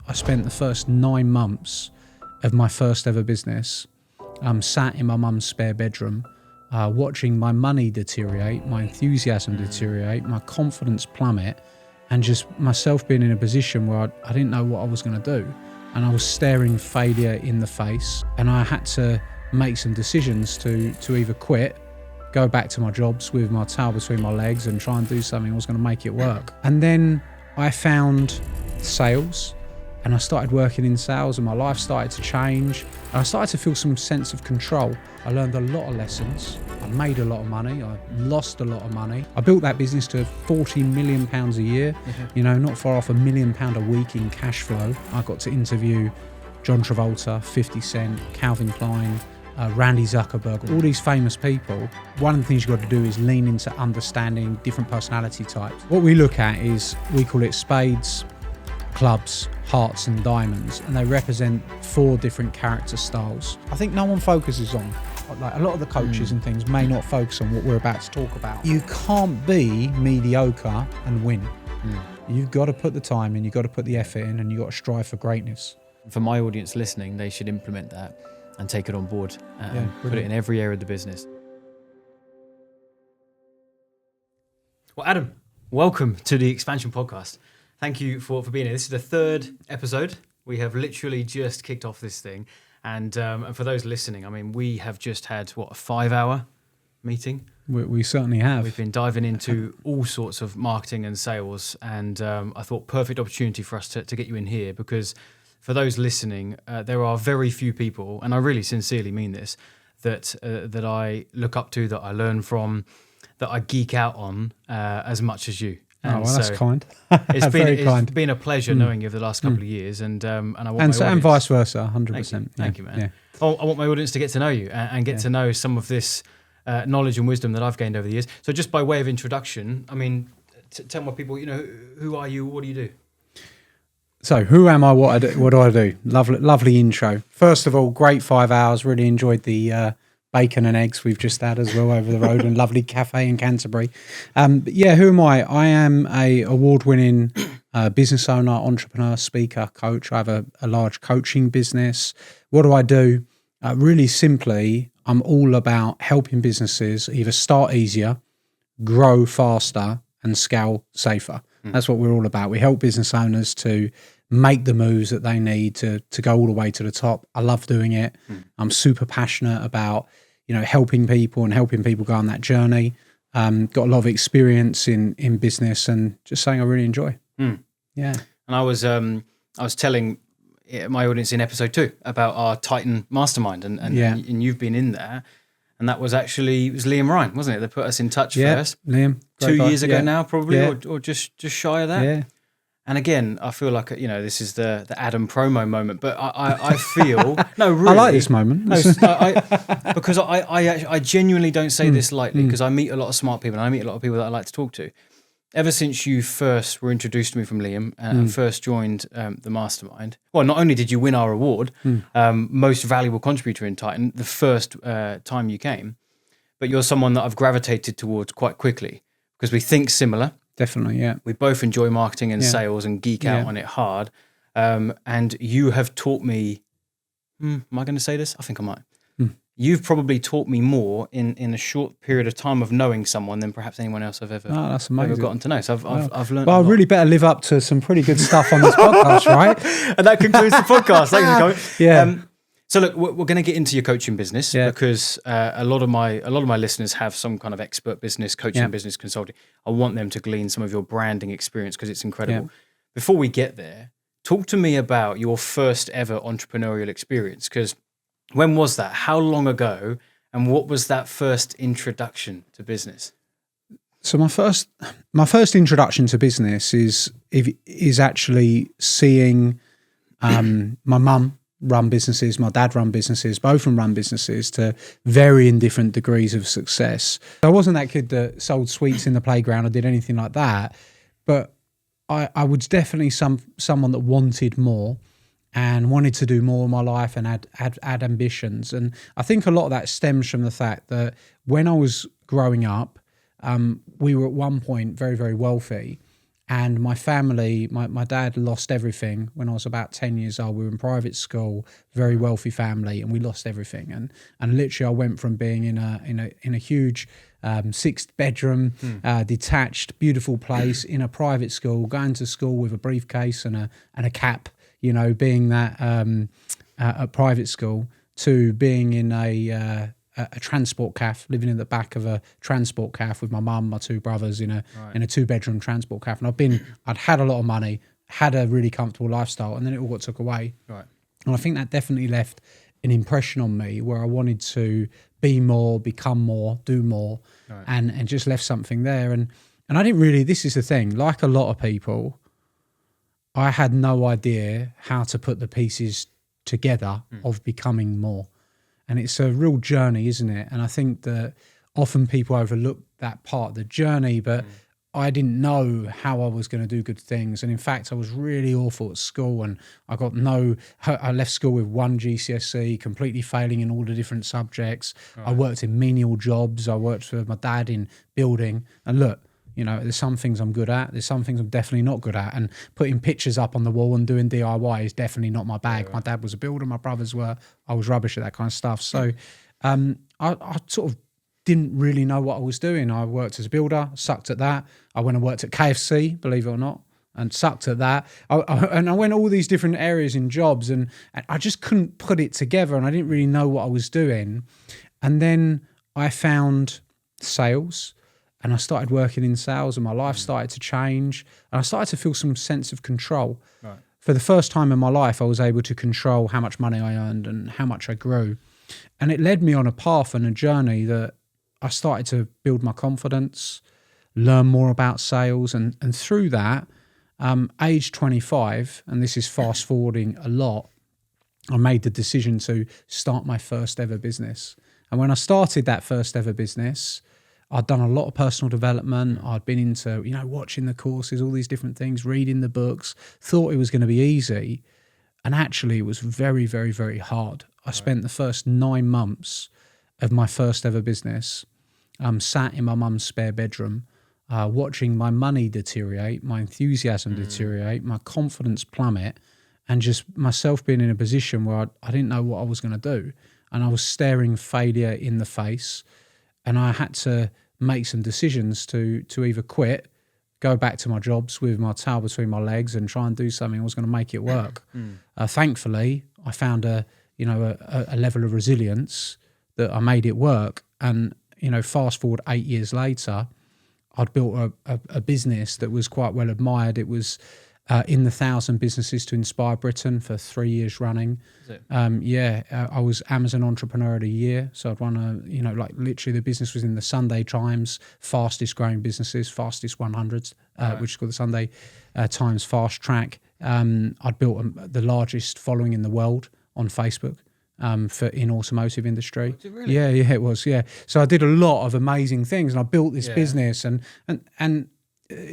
I spent the first 9 months of my first ever business sat in my mum's spare bedroom, watching my money deteriorate, my enthusiasm deteriorate, my confidence plummet, and just myself being in a position where I didn't know what I was going to do. And I was staring failure in the face, and I had to make some decisions to either quit, go back to my jobs with my tail between my legs and try and do something that was going to make it work. And then I found sales, and I started working in sales, and my life started to change. And I started to feel some sense of control. I learned a lot of lessons. I made a lot of money. I lost a lot of money. I built that business to £40 million a year, you know, not far off £1 million a week in cash flow. I got to interview John Travolta, 50 Cent, Calvin Klein, Randy Zuckerberg, all these famous people. One of the things you've got to do is lean into understanding different personality types. What we look at is, we call it spades, clubs, hearts and diamonds, and they represent 4 different character styles. I think no one focuses on, like a lot of the coaches and things may not focus on what we're about to talk about. You can't be mediocre and win. You've got to put the time in, you've got to put the effort in, and you've got to strive for greatness. For my audience listening, they should implement that and take it on board and put it in every area of the business. Well, Adam, welcome to the Expansion Podcast. Thank you for being here. This is the 3rd episode. We have literally just kicked off this thing. And for those listening, I mean, we have just had, a 5-hour meeting? We certainly have. We've been diving into all sorts of marketing and sales. And I thought perfect opportunity for us to get you in here, because for those listening, there are very few people, and I really sincerely mean this, that I look up to, that I learn from, that I geek out on as much as you. And well, that's kind. It's been a pleasure knowing you over the last couple of years, and I want my audience, and vice versa, 100%. Thank you, man. Yeah. I want my audience to get to know you and get to know some of this knowledge and wisdom that I've gained over the years. So, just by way of introduction, I mean, tell my people, who are you? What do you do? So, who am I? What do I do? Lovely intro. First of all, great 5 hours. Really enjoyed the bacon and eggs we've just had as well over the road, and lovely cafe in Canterbury. But yeah, who am I? I am a award-winning business owner, entrepreneur, speaker, coach. I have a large coaching business. What do I do? Really simply, I'm all about helping businesses either start easier, grow faster, and scale safer. That's what we're all about. We help business owners to make the moves that they need to go all the way to the top. I love doing it. I'm super passionate about, helping people and helping people go on that journey. Got a lot of experience in business, and just saying I really enjoy. Yeah. And I was telling my audience in episode 2 about our Titan mastermind, and you've been in there. And that was it was Liam Ryan, wasn't it? They put us in touch first. Liam. 2 years ago now, probably, or just shy of that. Yeah. And again, I feel like, this is the Adam promo moment, but I feel, no, really. I like this moment. Because I genuinely don't say this lightly, because I meet a lot of smart people, and I meet a lot of people that I like to talk to. Ever since you first were introduced to me from Liam and first joined the mastermind, well, not only did you win our award, most valuable contributor in Titan, the first time you came, but you're someone that I've gravitated towards quite quickly, because we think similar. Definitely, yeah. We both enjoy marketing and sales and geek out on it hard. And you have taught me, am I going to say this? I think I might. You've probably taught me more in a short period of time of knowing someone than perhaps anyone else I've ever gotten to know. So I've learned. Well, I really better live up to some pretty good stuff on this podcast, right? And that concludes the podcast. Thanks for coming. Yeah. So look, we're going to get into your coaching business because a lot of my listeners have some kind of expert business, coaching business, consulting. I want them to glean some of your branding experience because it's incredible. Yeah. Before we get there, talk to me about your first ever entrepreneurial experience, because when was that? How long ago? And what was that first introduction to business? So my first introduction to business is actually seeing my mum run businesses, my dad run businesses, both of them run businesses to varying different degrees of success. I wasn't that kid that sold sweets in the playground or did anything like that, but I was definitely someone that wanted more and wanted to do more in my life and had ambitions. And I think a lot of that stems from the fact that when I was growing up, we were at one point very, very wealthy. And my family, my dad lost everything when I was about 10 years old. We were in private school, very wealthy family, and we lost everything. And literally I went from being in a huge 6-bedroom, detached, beautiful place in a private school, going to school with a briefcase and a cap, you know, being that at private school, to being in a transport caff, living in the back of a transport caff with my mum, my 2 brothers in a 2-bedroom transport caff. And I'd had a lot of money, had a really comfortable lifestyle, and then it all got took away. Right. And I think that definitely left an impression on me where I wanted to be more, become more, do more, and just left something there. And I didn't really, this is the thing, like a lot of people, I had no idea how to put the pieces together of becoming more. And it's a real journey, isn't it? And I think that often people overlook that part of the journey, but I didn't know how I was going to do good things. And in fact, I was really awful at school, and I left school with 1 GCSE, completely failing in all the different subjects. I worked in menial jobs. I worked with my dad in building. And look, you know, there's some things I'm good at. There's some things I'm definitely not good at. And putting pictures up on the wall and doing DIY is definitely not my bag. My dad was a builder. My brothers were. I was rubbish at that kind of stuff. So I sort of didn't really know what I was doing. I worked as a builder, sucked at that. I went and worked at KFC, believe it or not, and sucked at that. And I went all these different areas in jobs, and I just couldn't put it together, and I didn't really know what I was doing. And then I found sales, and I started working in sales, and my life started to change, and I started to feel some sense of control. Right. For the first time in my life, I was able to control how much money I earned and how much I grew. And it led me on a path and a journey that I started to build my confidence, learn more about sales. And through that, age 25, and this is fast forwarding a lot, I made the decision to start my first ever business. And when I started that first ever business, I'd done a lot of personal development. I'd been into, you know, watching the courses, all these different things, reading the books, thought it was going to be easy. And actually it was very, very, very hard. I spent the first 9 months of my first ever business, sat in my mum's spare bedroom, watching my money deteriorate, my enthusiasm deteriorate, my confidence plummet, and just myself being in a position where I didn't know what I was going to do. And I was staring failure in the face. And I had to make some decisions to either quit, go back to my jobs with my tail between my legs and try and do something that was going to make it work. Thankfully, I found a level of resilience that I made it work. And, you know, fast forward 8 years later, I'd built a business that was quite well admired. It was in the 1,000 businesses to inspire Britain for 3 years running. Is it? I was Amazon Entrepreneurial of the Year. So I'd run literally the business was in the Sunday Times, fastest growing businesses, fastest 100s, which is called the Sunday Times Fast Track. I'd built the largest following in the world on Facebook. In automotive industry. Was it really? Yeah, it was. Yeah. So I did a lot of amazing things, and I built this business, and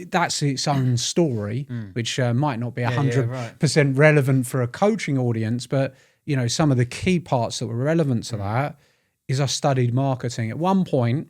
that's its own story, which might not be 100% relevant for a coaching audience, but you know, some of the key parts that were relevant to that is I studied marketing. At one point,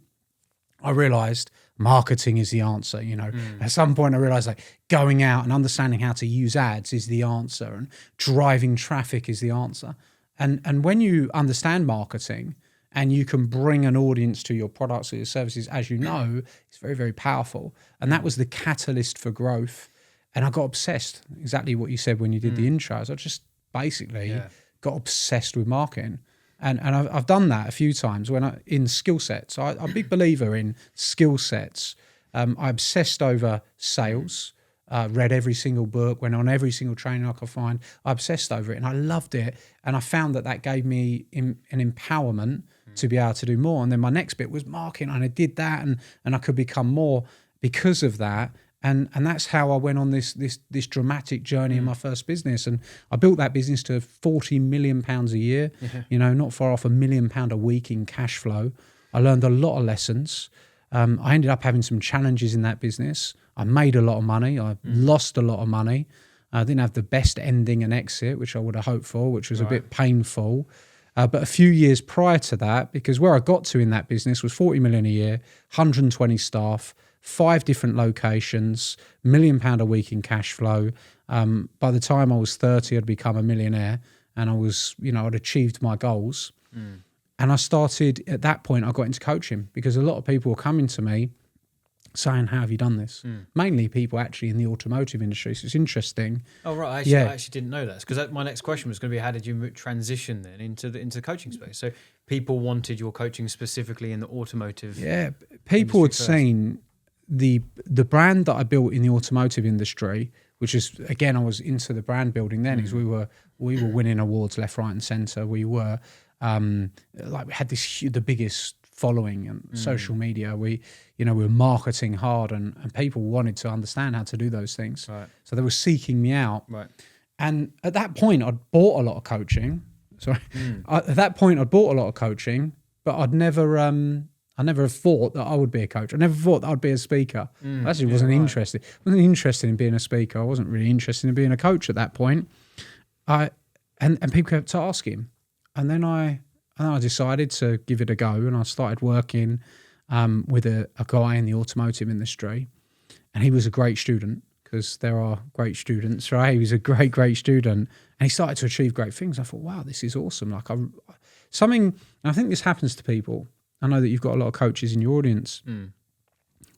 I realized marketing is the answer. You know, at some point I realized like going out and understanding how to use ads is the answer, and driving traffic is the answer. And when you understand marketing and you can bring an audience to your products or your services, as you know, it's very, very powerful. And that was the catalyst for growth. And I got obsessed, exactly what you said when you did the intros. I just basically got obsessed with marketing. And I've done that a few times in skill sets. I'm a big believer in skill sets. I obsessed over sales. Read every single book, went on every single training I could find. I obsessed over it and I loved it. And I found that gave me an empowerment to be able to do more. And then my next bit was marketing, and I did that, and I could become more because of that. And that's how I went on this dramatic journey in my first business. And I built that business to £40 million a year, you know, not far off £1 million a week in cash flow. I learned a lot of lessons. I ended up having some challenges in that business. I made a lot of money. I lost a lot of money. I didn't have the best ending and exit, which I would have hoped for, which was a bit painful. But a few years prior to that, because where I got to in that business was 40 million a year, 120 staff, 5 different locations, £1 million a week in cash flow. By the time I was 30, I'd become a millionaire, and I was, I'd achieved my goals. And I started, at that point, I got into coaching because a lot of people were coming to me saying, how have you done this? Mainly people actually in the automotive industry. So it's interesting. Oh, right. I actually didn't know that, because my next question was going to be, how did you transition then into the coaching space? So people wanted your coaching specifically in the automotive. Yeah. People had seen the brand that I built in the automotive industry, which is, again, I was into the brand building then, is we were winning awards left, right and center. We were, we had the biggest following and social media. We were marketing hard, and people wanted to understand how to do those things. Right. So they were seeking me out. Right. And at that point, I'd bought a lot of coaching. At that point, I'd bought a lot of coaching, but I never thought that I would be a coach. I never thought that I'd be a speaker. I actually wasn't interested. I wasn't interested in being a speaker. I wasn't really interested in being a coach at that point. And people kept asking. And then I decided to give it a go, and I started working with a guy in the automotive industry, and he was a great student, because there are great students, right? He was a great student, and he started to achieve great things. I thought, wow, this is awesome. I think this happens to people. I know that you've got a lot of coaches in your audience.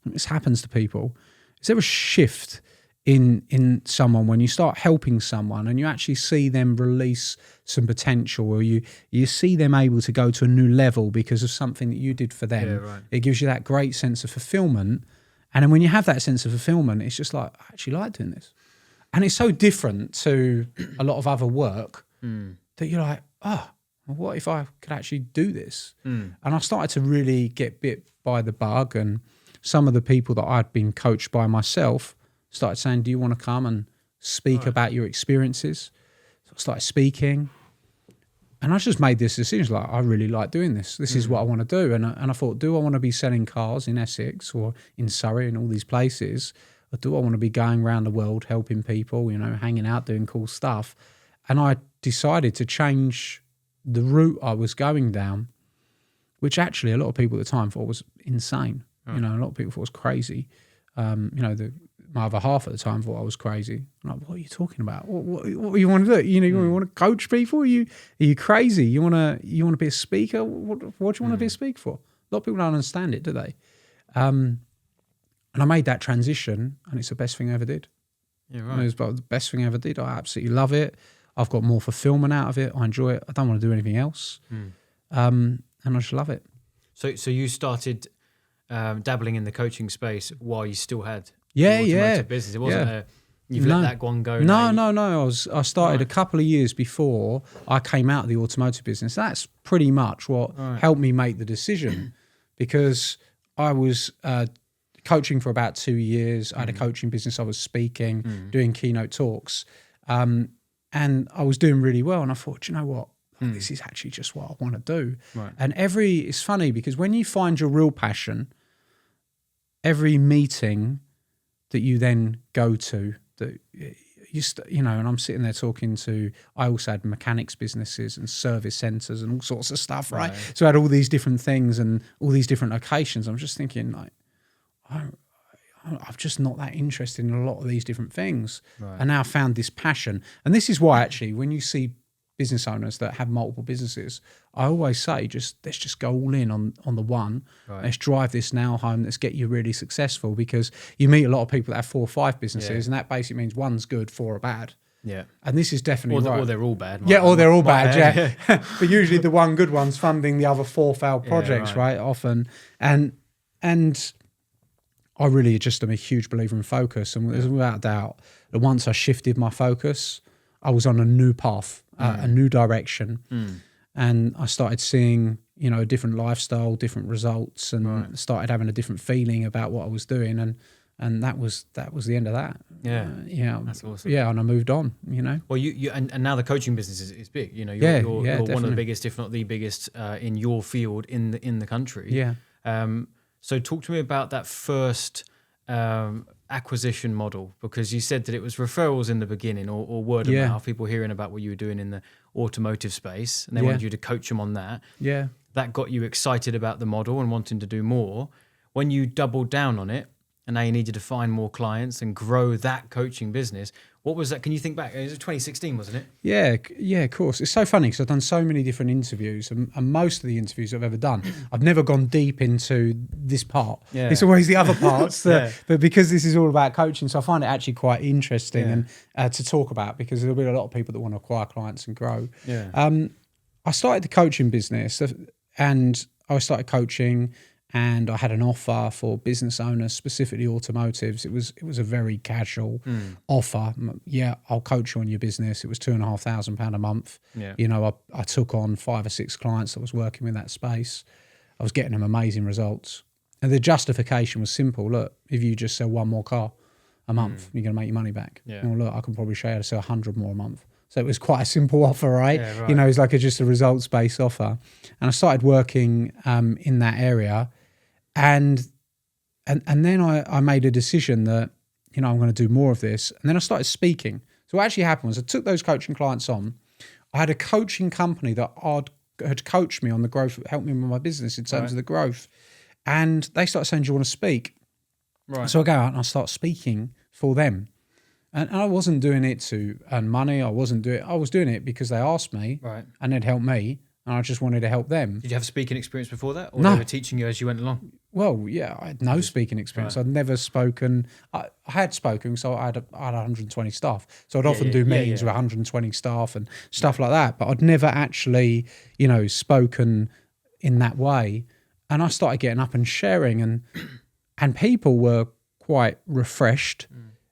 This happens to people. Is there a shift in someone when you start helping someone and you actually see them release some potential, or you see them able to go to a new level because of something that you did for them? Yeah, right. It gives you that great sense of fulfillment. And then when you have that sense of fulfillment, it's just like, I actually like doing this. And it's so different to a lot of other work that you're like, oh, well, what if I could actually do this? And I started to really get bit by the bug, and some of the people that I'd been coached by myself started saying, do you want to come and speak about your experiences? So I started speaking, and I just made this decision, like, I really like doing this. This is what I want to do. And I thought, do I want to be selling cars in Essex or in Surrey and all these places? Or do I want to be going around the world helping people, hanging out, doing cool stuff? And I decided to change the route I was going down, which actually a lot of people at the time thought was insane. A lot of people thought it was crazy. My other half at the time thought I was crazy. I'm like, what are you talking about? What do you want to do? You want to coach people? Are you crazy? You want to be a speaker? What do you want to be a speaker for? A lot of people don't understand it, do they? And I made that transition, and it's the best thing I ever did. Yeah, right. It was the best thing I ever did. I absolutely love it. I've got more fulfillment out of it. I enjoy it. I don't want to do anything else. And I just love it. So you started dabbling in the coaching space while you still had business. It wasn't you've let that one go. No. I started a couple of years before I came out of the automotive business. That's pretty much what helped me make the decision, because I was coaching for about 2 years. I had a coaching business. I was speaking, doing keynote talks, and I was doing really well. And I thought, you know what? This is actually just what I want to do. Right. And it's funny, because when you find your real passion, every meeting that you then go to, that and I'm sitting there talking to, I also had mechanics businesses and service centres and all sorts of stuff, right? So I had all these different things and all these different locations. I'm just thinking, like, I'm just not that interested in a lot of these different things. Right. And now I found this passion. And this is why, actually, when you see business owners that have multiple businesses, I always say, let's just go all in on the one. Right. Let's drive this now home. Let's get you really successful, because you meet a lot of people that have 4 or 5 businesses, and that basically means one's good, 4 are bad. Yeah. And this is definitely right. Or they're all bad. Or they're all bad. But usually the one good one's funding the other 4 failed projects, right? Often. And I really just am a huge believer in focus. And there's without doubt that once I shifted my focus, I was on a new path, a new direction. And I started seeing, a different lifestyle, different results, and started having a different feeling about what I was doing. And that was the end of that. Yeah. That's awesome. Yeah. And I moved on, Well, you and now the coaching business is big. You're one of the biggest, if not the biggest, in your field in the country. Yeah. So talk to me about that first acquisition model, because you said that it was referrals in the beginning, or word of mouth, people hearing about what you were doing in the automotive space, and they wanted you to coach them on that. Yeah. That got you excited about the model and wanting to do more. When you doubled down on it, and now you needed to find more clients and grow that coaching business. What was that? Can you think back? It was 2016, wasn't it? Yeah, of course. It's so funny because I've done so many different interviews, and most of the interviews I've ever done, I've never gone deep into this part. Yeah. It's always the other parts. But because this is all about coaching, so I find it actually quite interesting and to talk about, because there'll be a lot of people that want to acquire clients and grow. Yeah. I started the coaching business, and I started coaching, and I had an offer for business owners, specifically automotives. It was a very casual offer. Yeah, I'll coach you on your business. It was £2,500 a month. Yeah. You know, I took on 5 or 6 clients that was working with that space. I was getting them amazing results. And the justification was simple. Look, if you just sell 1 more car a month, you're going to make your money back. Yeah. Well, look, I can probably show you how to sell 100 more a month. So it was quite a simple offer, right? Yeah, right. You know, it's like just a results-based offer. And I started working in that area. And then I made a decision that, you know, I'm going to do more of this. And then I started speaking. So what actually happened was I took those coaching clients on. I had a coaching company that had coached me on the growth, helped me with my business in terms of the growth. And they started saying, do you want to speak? Right. So I go out and I start speaking for them. And I wasn't doing it to earn money. I was doing it because they asked me, Right. and they'd help me, and I just wanted to help them. Did you have speaking experience before that, or No. they were teaching you as you went along? Well, yeah, I had no speaking experience. Right. I'd never spoken. I had spoken, so I had 120 staff. So I'd often do meetings with 120 staff and stuff like that. But I'd never actually, you know, spoken in that way. And I started getting up and sharing, and people were quite refreshed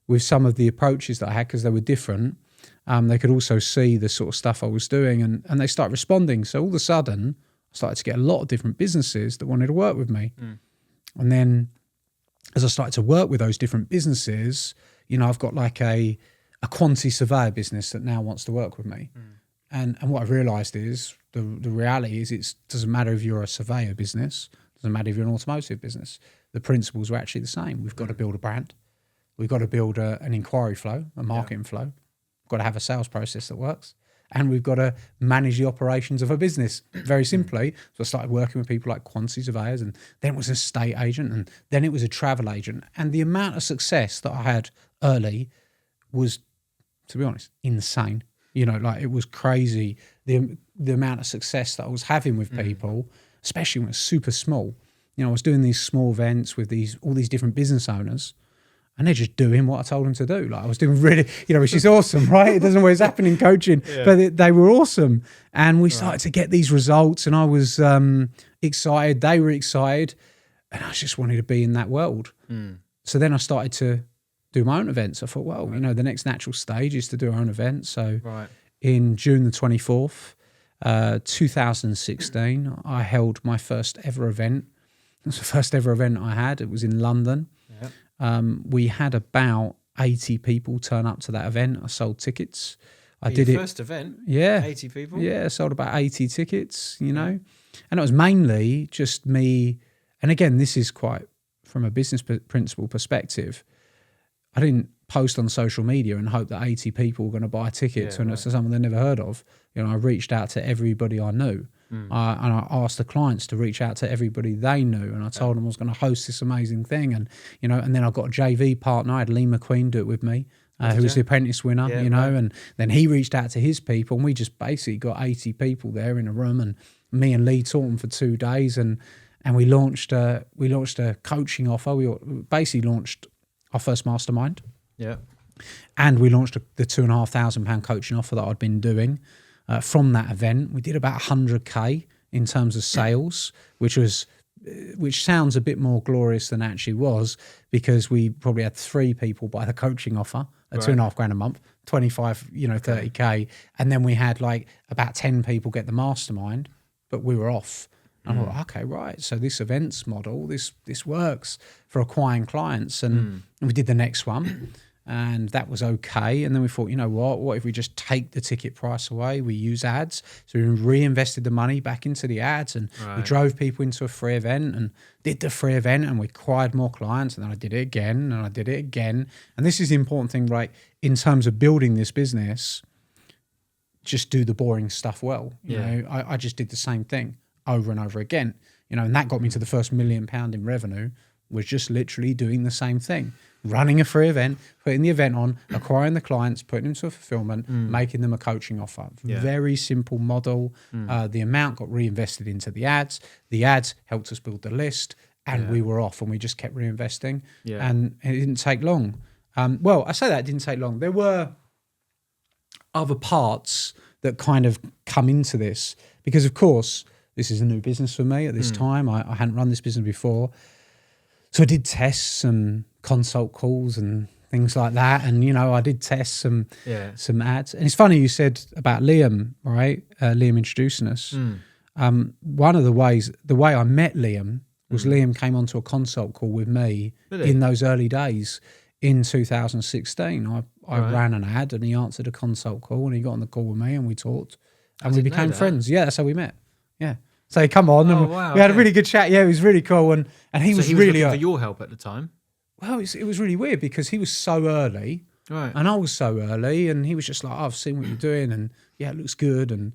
with some of the approaches that I had because they were different. They could also see the sort of stuff I was doing, and they started responding. So all of a sudden, I started to get a lot of different businesses that wanted to work with me. And then as I started to work with those different businesses, you know, I've got like a quantity surveyor business that now wants to work with me. And what I've realised is the reality is it doesn't matter if you're a surveyor business, doesn't matter if you're an automotive business. The principles are actually the same. We've got to build a brand. We've got to build an inquiry flow, a marketing flow. We've got to have a sales process that works. And we've got to manage the operations of a business, very simply. So I started working with people like quantity surveyors, and then it was an estate agent, and then it was a travel agent. And the amount of success that I had early was, to be honest, insane. You know, like it was crazy, the amount of success that I was having with people, especially when it was super small. You know, I was doing these small events with all these different business owners, and they're just doing what I told them to do. Like I was doing really, you know, which is awesome, right? It doesn't always happen in coaching, but they were awesome. And we started to get these results, and I was excited. They were excited, and I just wanted to be in that world. So then I started to do my own events. I thought, well, you know, the next natural stage is to do our own event. So in June the 24th, 2016, I held my first ever event. It was the first ever event I had. It was in London. We had about 80 people turn up to that event. I sold tickets. I did it. First event? Yeah. 80 people? Yeah, I sold about 80 tickets, you know. And it was mainly just me. And again, this is quite from a business principle perspective. I didn't post on social media and hope that 80 people were going to buy tickets and it's someone they never heard of. You know, I reached out to everybody I knew. And I asked the clients to reach out to everybody they knew, and I told them I was going to host this amazing thing. And, you know, and then I got a JV partner. I had Lee McQueen do it with me, who was the Apprentice winner, you know, and then he reached out to his people, and we just basically got 80 people there in a room, and me and Lee taught them for 2 days, and we launched a coaching offer. We basically launched our first mastermind. Yeah. And we launched the £2,500 coaching offer that I'd been doing. From that event, we did about 100K in terms of sales, which sounds a bit more glorious than it actually was, because we probably had 3 people buy the coaching offer at £2,500 a month, 25, 30K. And then we had like about 10 people get the mastermind, but we were off. And I thought, okay, right. So this events model, this works for acquiring clients. And we did the next one. And that was okay. And then we thought, you know what if we just take the ticket price away? We use ads. So we reinvested the money back into the ads, and we drove people into a free event and did the free event, and we acquired more clients. And then I did it again, and I did it again. And this is the important thing, right? In terms of building this business, just do the boring stuff well. You know, I just did the same thing over and over again, you know, and that got me to the first £1 million in revenue was just literally doing the same thing. Running a free event, putting the event on, acquiring the clients, putting them to a fulfillment, making them a coaching offer. Very simple model. The amount got reinvested into the ads. The ads helped us build the list, and we were off, and we just kept reinvesting. And it didn't take long. Well, I say that it didn't take long. There were other parts that kind of come into this because, of course, this is a new business for me at this time. I hadn't run this business before. So I did tests and consult calls and things like that. And, you know, I did test some ads. And it's funny you said about Liam, right? Liam introducing us. One of the way I met Liam was Liam came onto a consult call with me in those early days in 2016. I ran an ad and he answered a consult call and he got on the call with me and we talked and we became friends. Yeah, that's how we met. Yeah. So come on, and we had a really good chat. Yeah, it was really cool, and he was really looking for your help at the time. Well, it was really weird because he was so early, right? And I was so early, and he was just like, oh, "I've seen what you're doing, and yeah, it looks good." And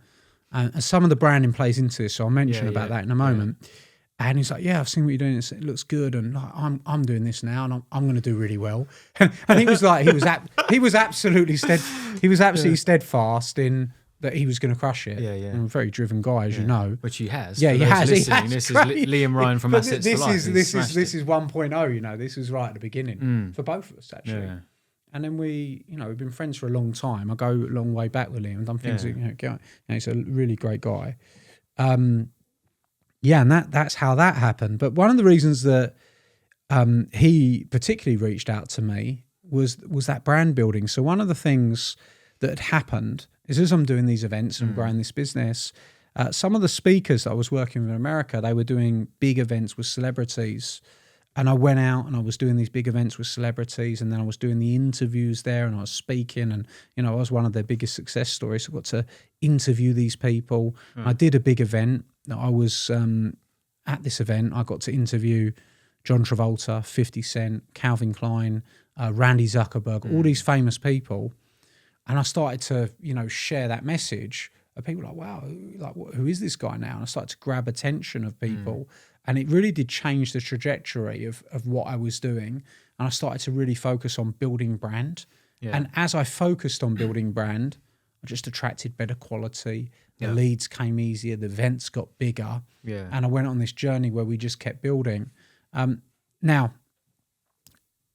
some of the branding plays into this, so I'll mention about that in a moment. Yeah. And he's like, "Yeah, I've seen what you're doing. It looks good, and like, I'm doing this now, and I'm going to do really well." And he was like, he was absolutely steadfast in that he was going to crush it. Yeah, yeah. And a very driven guy, as you know. Which he has. Yeah, he has. This is Liam Ryan from Assets for Life. This is 1.0, you know. This was right at the beginning for both of us, actually. Yeah. And then we've been friends for a long time. I go a long way back with Liam and done things he's a really great guy. And that's how that happened. But one of the reasons that he particularly reached out to me was that brand building. So one of the things that had happened is as I'm doing these events and growing this business, some of the speakers that I was working with in America, they were doing big events with celebrities. And I went out and I was doing these big events with celebrities, and then I was doing the interviews there and I was speaking, and, you know, I was one of their biggest success stories. So I got to interview these people. I did a big event. I was at this event, I got to interview John Travolta, 50 Cent, Calvin Klein, Randy Zuckerberg, all these famous people. And I started to, you know, share that message. And people were like, wow, like, who is this guy now? And I started to grab attention of people. And it really did change the trajectory of what I was doing. And I started to really focus on building brand. Yeah. And as I focused on building brand, I just attracted better quality. The leads came easier. The events got bigger. Yeah. And I went on this journey where we just kept building. Now,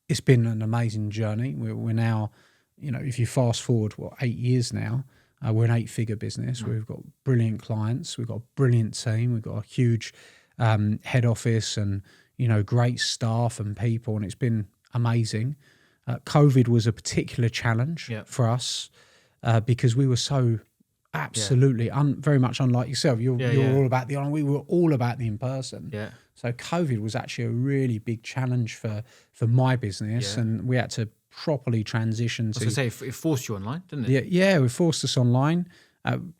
it's been an amazing journey. We're now, you know, if you fast forward, 8 years now, we're an 8-figure business. We've got brilliant clients. We've got a brilliant team. We've got a huge head office and, you know, great staff and people. And it's been amazing. COVID was a particular challenge for us because we were so absolutely very much unlike yourself. You're all about the online. We were all about the in-person. Yeah. So COVID was actually a really big challenge for my business, and we had to properly transition to. I was going to say, it forced you online, didn't it? Yeah, it forced us online.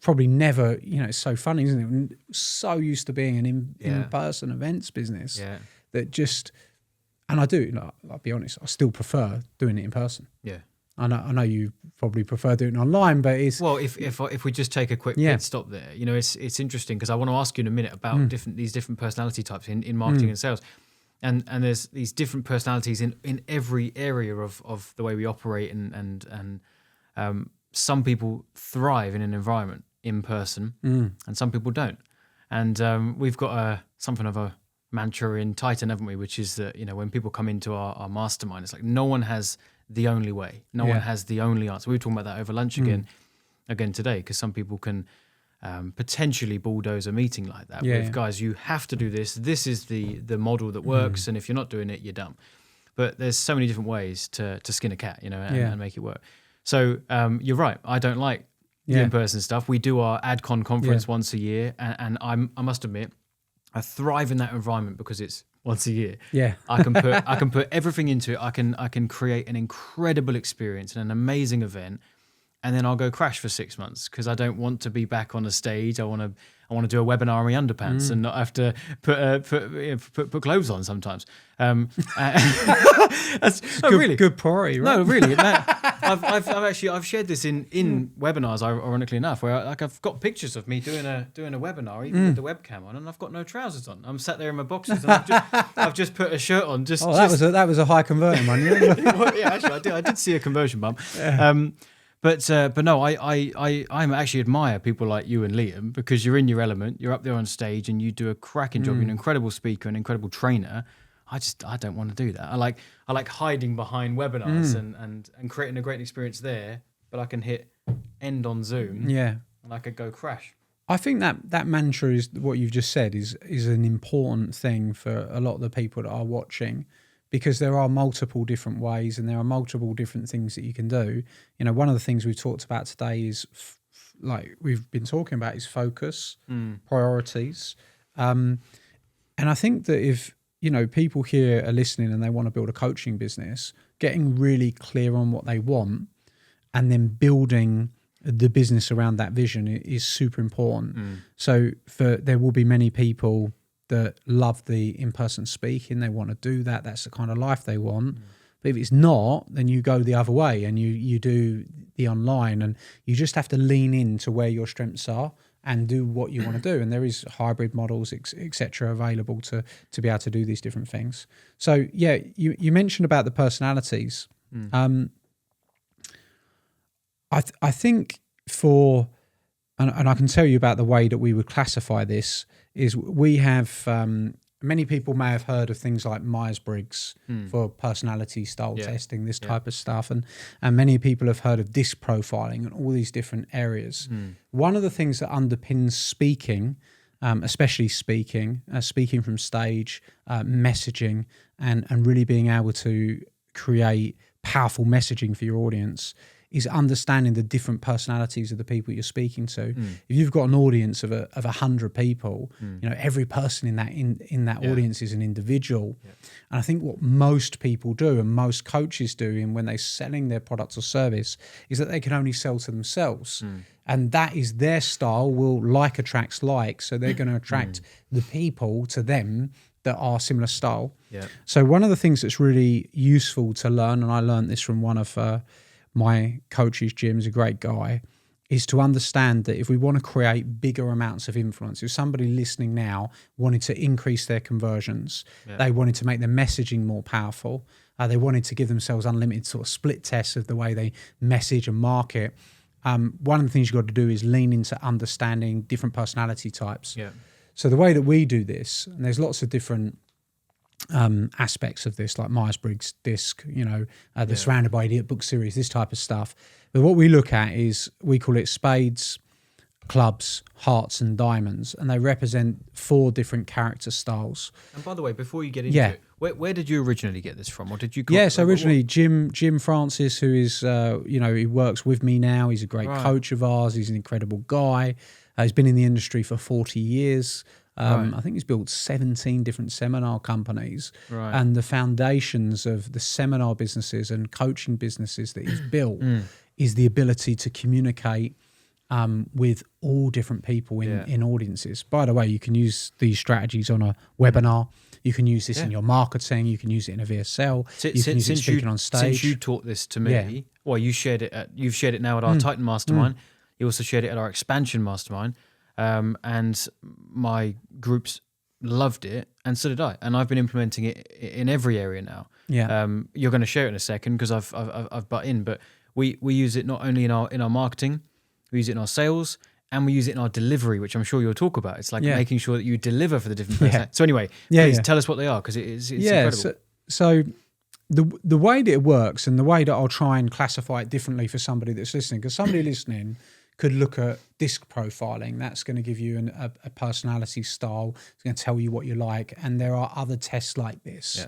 Probably never, you know, it's so funny, isn't it? We're so used to being an in-person events business that just, and I do, I'll be honest, I still prefer doing it in person. Yeah. I know you probably prefer doing it online, but it's... Well, if we just take a quick pit stop there, you know, it's interesting because I want to ask you in a minute about these different personality types in marketing and sales. And there's these different personalities in every area of the way we operate and some people thrive in an environment in person and some people don't. And we've got something of a mantra in Titan, haven't we? Which is that, you know, when people come into our mastermind, it's like no one has the only way. No one has the only answer. We were talking about that over lunch again today, because some people can potentially bulldoze a meeting like that. With guys, you have to do this. This is the model that works, and if you're not doing it, you're dumb. But there's so many different ways to skin a cat, you know, and make it work. So you're right. I don't like the in-person stuff. We do our AdCon conference once a year, and I must admit, I thrive in that environment because it's once a year. Yeah, I can put everything into it. I can create an incredible experience and an amazing event, and then I'll go crash for 6 months because I don't want to be back on a stage. I want I want to do a webinar in my underpants and not have to put clothes on sometimes. That's really good priority, right? No, really. I've shared this in webinars, ironically enough, where I've got pictures of me doing a webinar, even with the webcam on, and I've got no trousers on. I'm sat there in my boxers, and I've just put a shirt on. That was a high converting one. Yeah, actually, I did see a conversion bump. Yeah. But no, I actually admire people like you and Liam, because you're in your element. You're up there on stage and you do a cracking job. You're an incredible speaker, an incredible trainer. I don't want to do that. I like hiding behind webinars and creating a great experience there. But I can hit end on Zoom. Yeah, and I could go crash. I think that mantra is what you've just said is an important thing for a lot of the people that are watching. Because there are multiple different ways and there are multiple different things that you can do. You know, one of the things we've talked about today is like we've been talking about is focus, priorities. And I think that if, you know, people here are listening and they want to build a coaching business, getting really clear on what they want and then building the business around that vision is super important. So there will be many people that love the in-person speaking, they want to do that, that's the kind of life they want. But if it's not, then you go the other way and you do the online, and you just have to lean into where your strengths are and do what you want to do. And there is hybrid models, etc., available to be able to do these different things. So yeah, you mentioned about the personalities. I think and I can tell you about the way that we would classify this is we have, many people may have heard of things like Myers-Briggs for personality style testing, this type of stuff. And many people have heard of disc profiling and all these different areas. One of the things that underpins speaking, especially speaking from stage, messaging, and really being able to create powerful messaging for your audience is understanding the different personalities of the people you're speaking to. If you've got an audience of 100 people, you know, every person in that audience is an individual. And I think what most people do and most coaches do when they're selling their product or service is that they can only sell to themselves. And that is their style, will like attracts like. So they're going to attract the people to them that are similar style. So one of the things that's really useful to learn, and I learned this from one of my coaches, Jim's a great guy, is to understand that if we want to create bigger amounts of influence, if somebody listening now wanted to increase their conversions, they wanted to make their messaging more powerful, they wanted to give themselves unlimited sort of split tests of the way they message and market, one of the things you've got to do is lean into understanding different personality types. So the way that we do this, and there's lots of different aspects of this, like Myers-Briggs disc, you know, the Surrounded by Idiot book series, this type of stuff. But what we look at is, we call it spades, clubs, hearts and diamonds, and they represent 4 different character styles. And by the way, before you get into it, where did you originally get this from, or did you? So originally Jim Francis, who is, you know, he works with me now. He's a great coach of ours. He's an incredible guy. He's been in the industry for 40 years. I think he's built 17 different seminar companies, and the foundations of the seminar businesses and coaching businesses that he's built is the ability to communicate with all different people in audiences. By the way, you can use these strategies on a webinar. You can use this in your marketing. You can use it in a VSL. You can use it speaking on stage. Since you taught this to me, well, you've shared it now at our Titan Mastermind. You also shared it at our Expansion Mastermind. And my groups loved it, and so did I. And I've been implementing it in every area now. You're going to share it in a second because I've butt in, but we use it not only in our marketing, we use it in our sales, and we use it in our delivery, which I'm sure you'll talk about. It's like making sure that you deliver for the different person. So anyway, please tell us what they are, because it's incredible. So the way that it works, and the way that I'll try and classify it differently for somebody that's listening, because somebody listening could look at disc profiling. That's going to give you a personality style. It's going to tell you what you like. And there are other tests like this.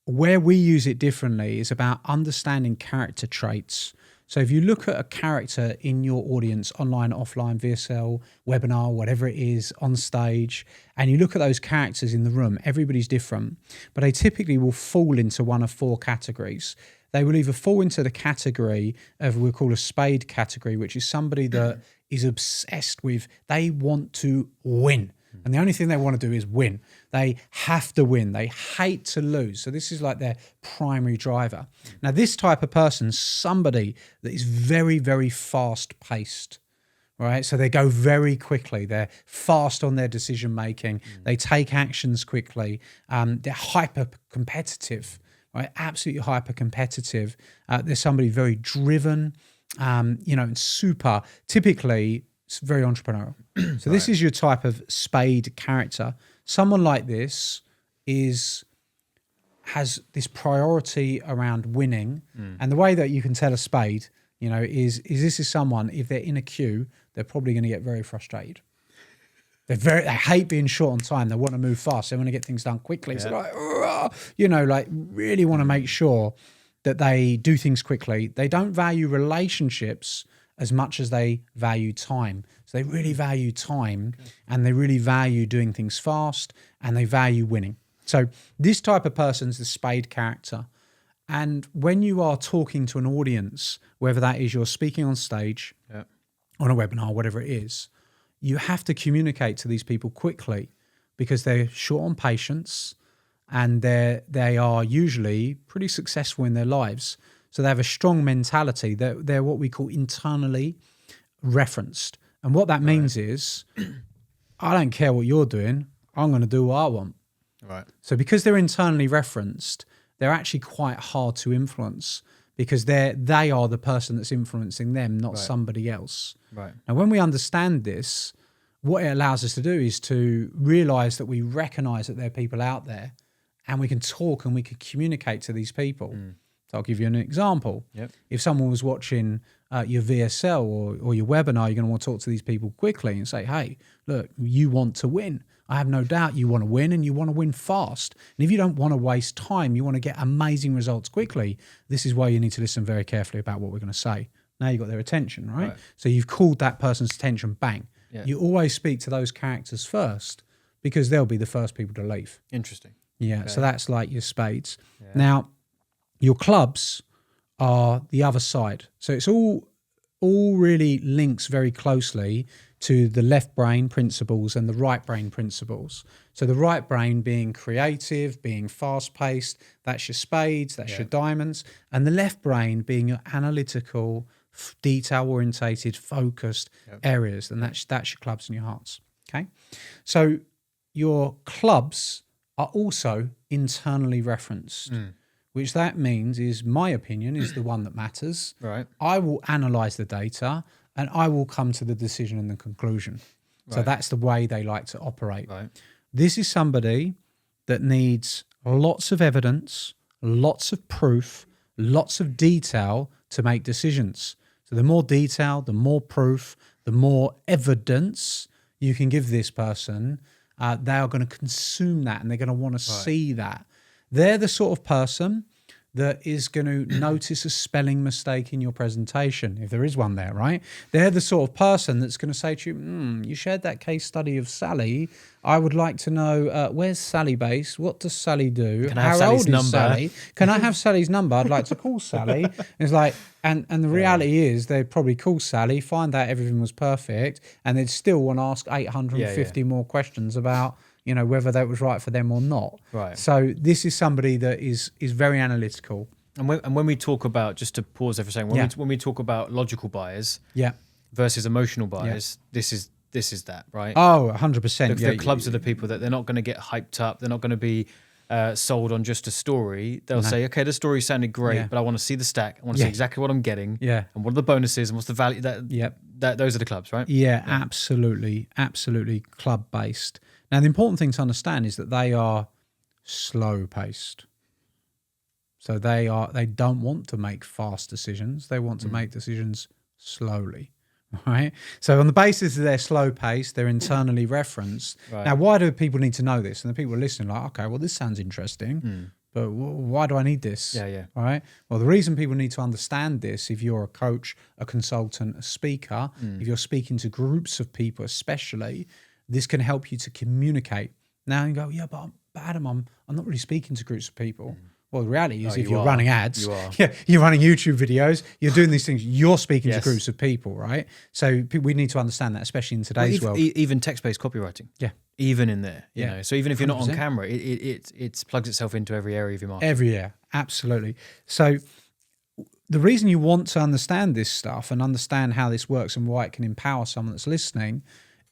Where we use it differently is about understanding character traits. So if you look at a character in your audience, online, offline, VSL, webinar, whatever it is, on stage, and you look at those characters in the room, everybody's different, but they typically will fall into one of 4 categories. They will either fall into the category of, we'll call a spade category, which is somebody that is obsessed with, they want to win. And the only thing they want to do is win. They have to win. They hate to lose. So this is like their primary driver. Now, this type of person, somebody that is very, very fast paced, right? So they go very quickly. They're fast on their decision making. They take actions quickly. They're hyper competitive, right? Absolutely hyper competitive. There's somebody very driven, and super, typically it's very entrepreneurial. So this is your type of spade character. Someone like this has this priority around winning. And the way that you can tell a spade, is this is someone, if they're in a queue, they're probably going to get very frustrated. They hate being short on time. They want to move fast. They want to get things done quickly. Yeah. So really want to make sure that they do things quickly. They don't value relationships as much as they value time. So they really value time, and they really value doing things fast, and they value winning. So this type of person's the spade character. And when you are talking to an audience, whether that is you're speaking on stage, on a webinar, whatever it is, you have to communicate to these people quickly, because they're short on patience, and they are usually pretty successful in their lives. So they have a strong mentality. They're what we call internally referenced. And what that means is, I don't care what you're doing, I'm going to do what I want. Right. So because they're internally referenced, they're actually quite hard to influence, because they are the person that's influencing them, not somebody else. Right. Now, when we understand this, what it allows us to do is to realize that we recognize that there are people out there, and we can talk and we can communicate to these people. So I'll give you an example. Yep. If someone was watching your VSL or your webinar, you're going to want to talk to these people quickly and say, hey, look, you want to win. I have no doubt you want to win, and you want to win fast. And if you don't want to waste time, you want to get amazing results quickly, this is why you need to listen very carefully about what we're going to say. Now you've got their attention, right? So you've called that person's attention, bang. Yeah. You always speak to those characters first, because they'll be the first people to leave. Interesting. Yeah, okay. So that's like your spades. Yeah. Now, your clubs are the other side. So it's all really links very closely to the left brain principles and the right brain principles. So the right brain being creative, being fast-paced, that's your spades, that's your diamonds, and the left brain being your analytical, detail-orientated, focused areas, and that's your clubs and your hearts, okay? So your clubs are also internally referenced. Which that means is my opinion is the one that matters. Right. I will analyze the data, and I will come to the decision and the conclusion. Right. So that's the way they like to operate. Right. This is somebody that needs lots of evidence, lots of proof, lots of detail to make decisions. So the more detail, the more proof, the more evidence you can give this person, they are going to consume that, and they're going to want to see that. They're the sort of person that is going to notice a spelling mistake in your presentation, if there is one there, right? They're the sort of person that's going to say to you, you shared that case study of Sally. I would like to know, where's Sally based? What does Sally do? Can I have Sally's number? Sally? Can I have Sally's number? I'd like to call Sally. It's like, and the reality is they'd probably call Sally, find out everything was perfect, and they'd still want to ask 850 more questions about whether that was right for them or not. Right. So this is somebody that is very analytical. And when we talk about, just to pause there for a second, when we talk about logical buyers versus emotional buyers, this is that, right? Oh, 100%. The clubs are the people that they're not going to get hyped up. They're not going to be sold on just a story. They'll say, okay, the story sounded great, but I want to see the stack. I want to see exactly what I'm getting. Yeah. And what are the bonuses and what's the value. Those are the clubs, right? Yeah, absolutely. Absolutely club-based. Now, the important thing to understand is that they are slow-paced. So they don't want to make fast decisions. They want to make decisions slowly, right? So on the basis of their slow pace, they're internally referenced. Right. Now, why do people need to know this? And the people are listening like, okay, well, this sounds interesting, but why do I need this? Yeah. Right? Well, the reason people need to understand this, if you're a coach, a consultant, a speaker, if you're speaking to groups of people especially, this can help you to communicate. Now you go, but Adam, I'm not really speaking to groups of people. Well, the reality is, if you you're are. running ads, You are. you're running YouTube videos, you're doing these things, you're speaking Yes. to groups of people, right? So we need to understand that, especially in today's world. Even text-based copywriting. Yeah. Even in there, you Yeah. know. So even if you're not on 100%. camera, it plugs itself into every area of your market. Every year, absolutely. So the reason you want to understand this stuff and understand how this works and why it can empower someone that's listening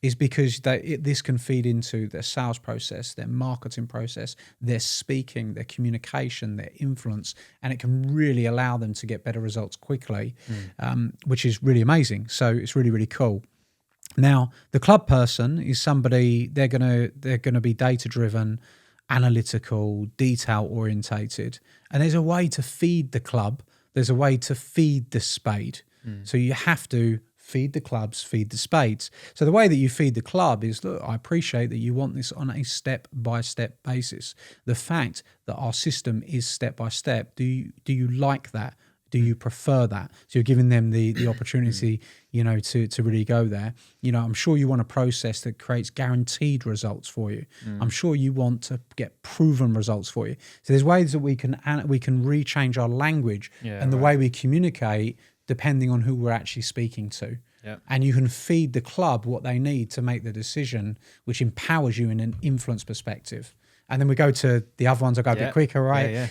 is because this can feed into their sales process, their marketing process, their speaking, their communication, their influence, and it can really allow them to get better results quickly, which is really amazing. So it's really, really cool. Now, the club person is somebody, they're gonna be data driven, analytical, detail orientated, and there's a way to feed the club. There's a way to feed the spade. So you have to feed the clubs, feed the spades. So the way that you feed the club is, look, I appreciate that you want this on a step-by-step basis. The fact that our system is step-by-step, do you like that? Do you prefer that? So you're giving them the opportunity, you know, to really go there. You know, I'm sure you want a process that creates guaranteed results for you. I'm sure you want to get proven results for you. So there's ways that we can rechange our language and the way we communicate depending on who we're actually speaking to. Yeah. And you can feed the club what they need to make the decision, which empowers you in an influence perspective. And then we go to the other ones. I'll go a bit quicker, right?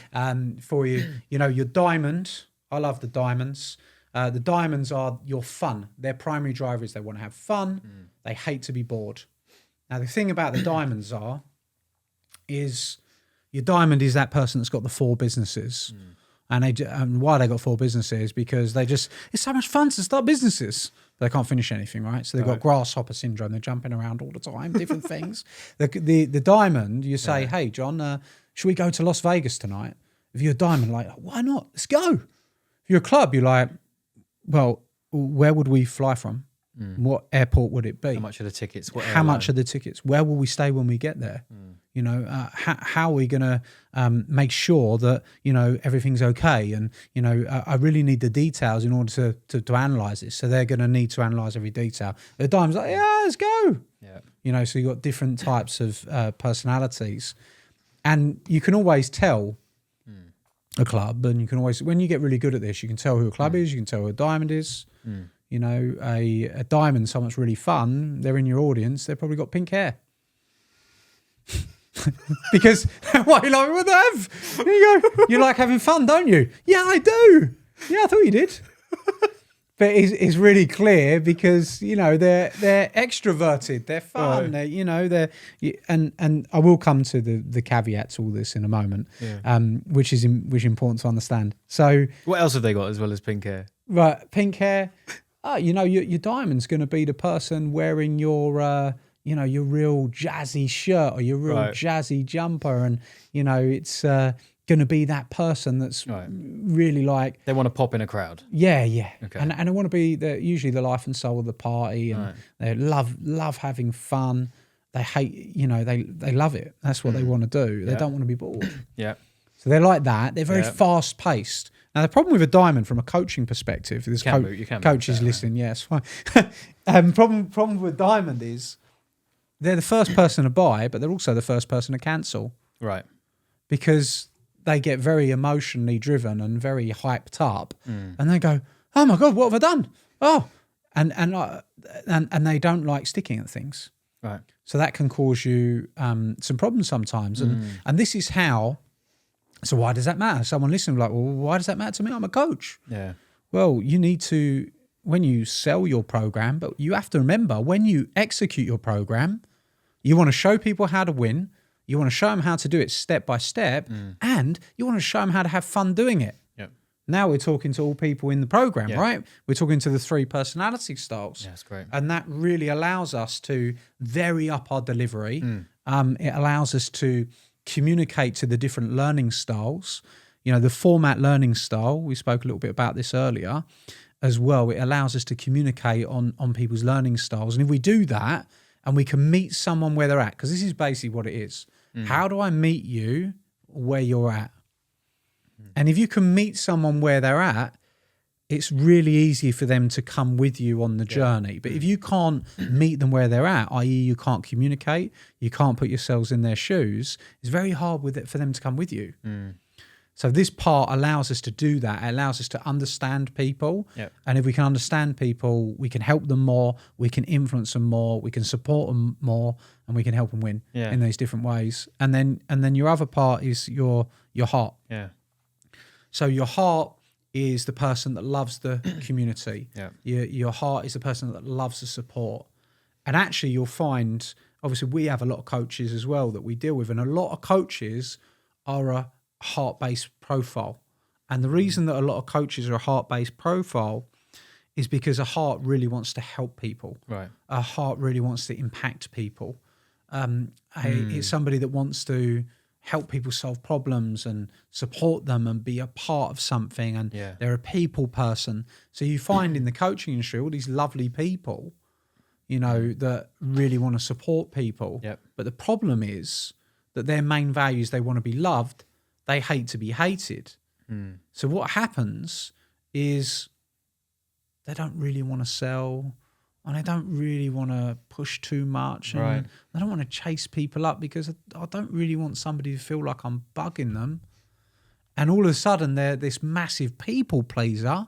For you, you know, your diamond. I love the diamonds. The diamonds are your fun. Their primary driver is they want to have fun. They hate to be bored. Now, the thing about the diamonds is your diamond is that person that's got the 4 businesses. And why they got 4 businesses? Because it's so much fun to start businesses. But they can't finish anything, right? So they've got grasshopper syndrome. They're jumping around all the time, different things. The diamond, you say, hey, John, should we go to Las Vegas tonight? If you're a diamond, like, why not? Let's go. If you're a club, you're like, well, where would we fly from? What airport would it be? How much are the tickets? How much are the tickets? Where will we stay when we get there? You know, how are we going to make sure that, you know, everything's okay? And, you know, I really need the details in order to analyze this. So they're going to need to analyze every detail. The diamond's like, yeah, let's go. Yeah. You know, so you've got different types of personalities. And you can always tell a club, and you can always, when you get really good at this, you can tell who a club is, you can tell who a diamond is. You know, a diamond, someone's really fun, they're in your audience, they've probably got pink hair. Because why you like with have? You go, you like having fun, don't you? Yeah, I do. Yeah, I thought you did. But it's really clear because, you know, they're extroverted, they're fun, they're, you know, and I will come to the caveats to all this in a moment, which is important to understand. So what else have they got as well as pink hair? Right, pink hair. You know, your diamond's going to be the person wearing your, you know, your real jazzy shirt or your real jazzy jumper, and you know, it's going to be that person that's really like, they want to pop in a crowd. Yeah. Okay. And they want to be usually the life and soul of the party, and they love having fun. They hate, you know, they love it. That's what they want to do. They don't want to be bored. So they're like that. They're very fast paced. Now, the problem with a diamond from a coaching perspective, this coach is listening, yes, fine. Problem with diamond is they're the first person to buy, but they're also the first person to cancel. Right. Because they get very emotionally driven and very hyped up, and they go, oh my God, what have I done? Oh, and they don't like sticking at things. Right. So that can cause you some problems sometimes. And this is how. So why does that matter? Someone listening like, well, why does that matter to me? I'm a coach. Yeah. Well, you need to, when you sell your program, but you have to remember when you execute your program, you want to show people how to win. You want to show them how to do it step by step, and you want to show them how to have fun doing it. Yep. Now we're talking to all people in the program, right? We're talking to the 3 personality styles. Yeah, that's great. And that really allows us to vary up our delivery. It allows us to communicate to the different learning styles. You know, the format learning style, we spoke a little bit about this earlier as well. It allows us to communicate on people's learning styles. And if we do that and we can meet someone where they're at, because this is basically what it is. How do I meet you where you're at? And if you can meet someone where they're at, it's really easy for them to come with you on the journey. But if you can't meet them where they're at, i.e. you can't communicate, you can't put yourselves in their shoes, it's very hard for them to come with you. So this part allows us to do that. It allows us to understand people. Yep. And if we can understand people, we can help them more, we can influence them more, we can support them more, and we can help them win in these different ways. And then your other part is your heart. Yeah. So your heart is the person that loves the community. Yeah. Your heart is the person that loves the support. And actually you'll find, obviously we have a lot of coaches as well that we deal with, and a lot of coaches are a heart-based profile. And the reason that a lot of coaches are a heart-based profile is because a heart really wants to help people. Right. A heart really wants to impact people. It's somebody that wants to help people solve problems and support them and be a part of something. And they're a people person. So you find in the coaching industry all these lovely people, you know, that really want to support people. Yep. But the problem is that their main values, they want to be loved, they hate to be hated. So what happens is they don't really want to sell, and they don't really want to push too much, and they don't want to chase people up because I don't really want somebody to feel like I'm bugging them. And all of a sudden they're this massive people pleaser.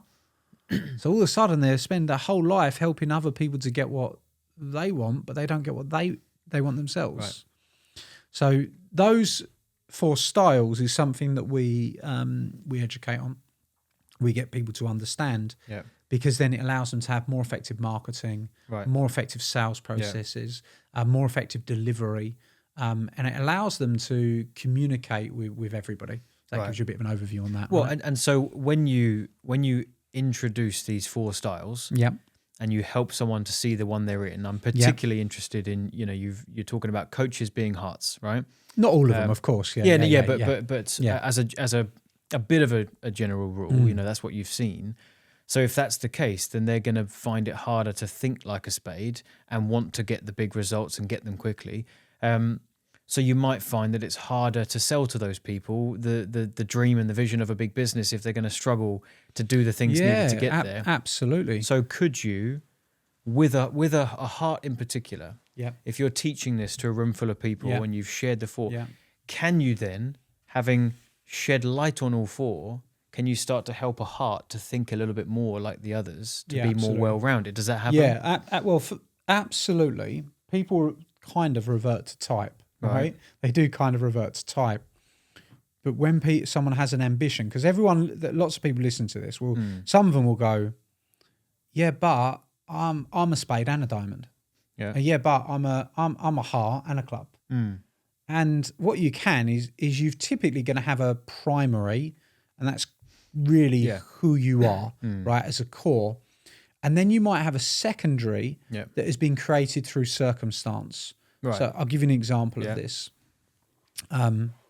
So all of a sudden they spend their whole life helping other people to get what they want, but they don't get what they want themselves. Right. So those 4 styles is something that we educate on. We get people to understand. Yeah. Because then it allows them to have more effective marketing, more effective sales processes, more effective delivery, and it allows them to communicate with everybody. That gives you a bit of an overview on that. Well, and so when you introduce these 4 styles, and you help someone to see the one they're in, I'm particularly interested in, you know, you're talking about coaches being hearts, right? Not all of them, of course. But as a bit of a general rule, you know, that's what you've seen. So if that's the case, then they're going to find it harder to think like a spade and want to get the big results and get them quickly. So you might find that it's harder to sell to those people the dream and the vision of a big business if they're going to struggle to do the things needed to get there. Absolutely. So could you, with a heart in particular, if you're teaching this to a room full of people and you've shared the 4, can you then, having shed light on all 4, can you start to help a heart to think a little bit more like the others, to be more well-rounded? Does that happen? Yeah, absolutely. People kind of revert to type, right? They do kind of revert to type. But when someone has an ambition, because lots of people listen to this, some of them will go, yeah, but I'm a spade and a diamond. Yeah, but I'm a heart and a club. And what you can is you've typically going to have a primary, and that's really who you are, right, as a core. And then you might have a secondary that has been created through circumstance. Right. So I'll give you an example of this.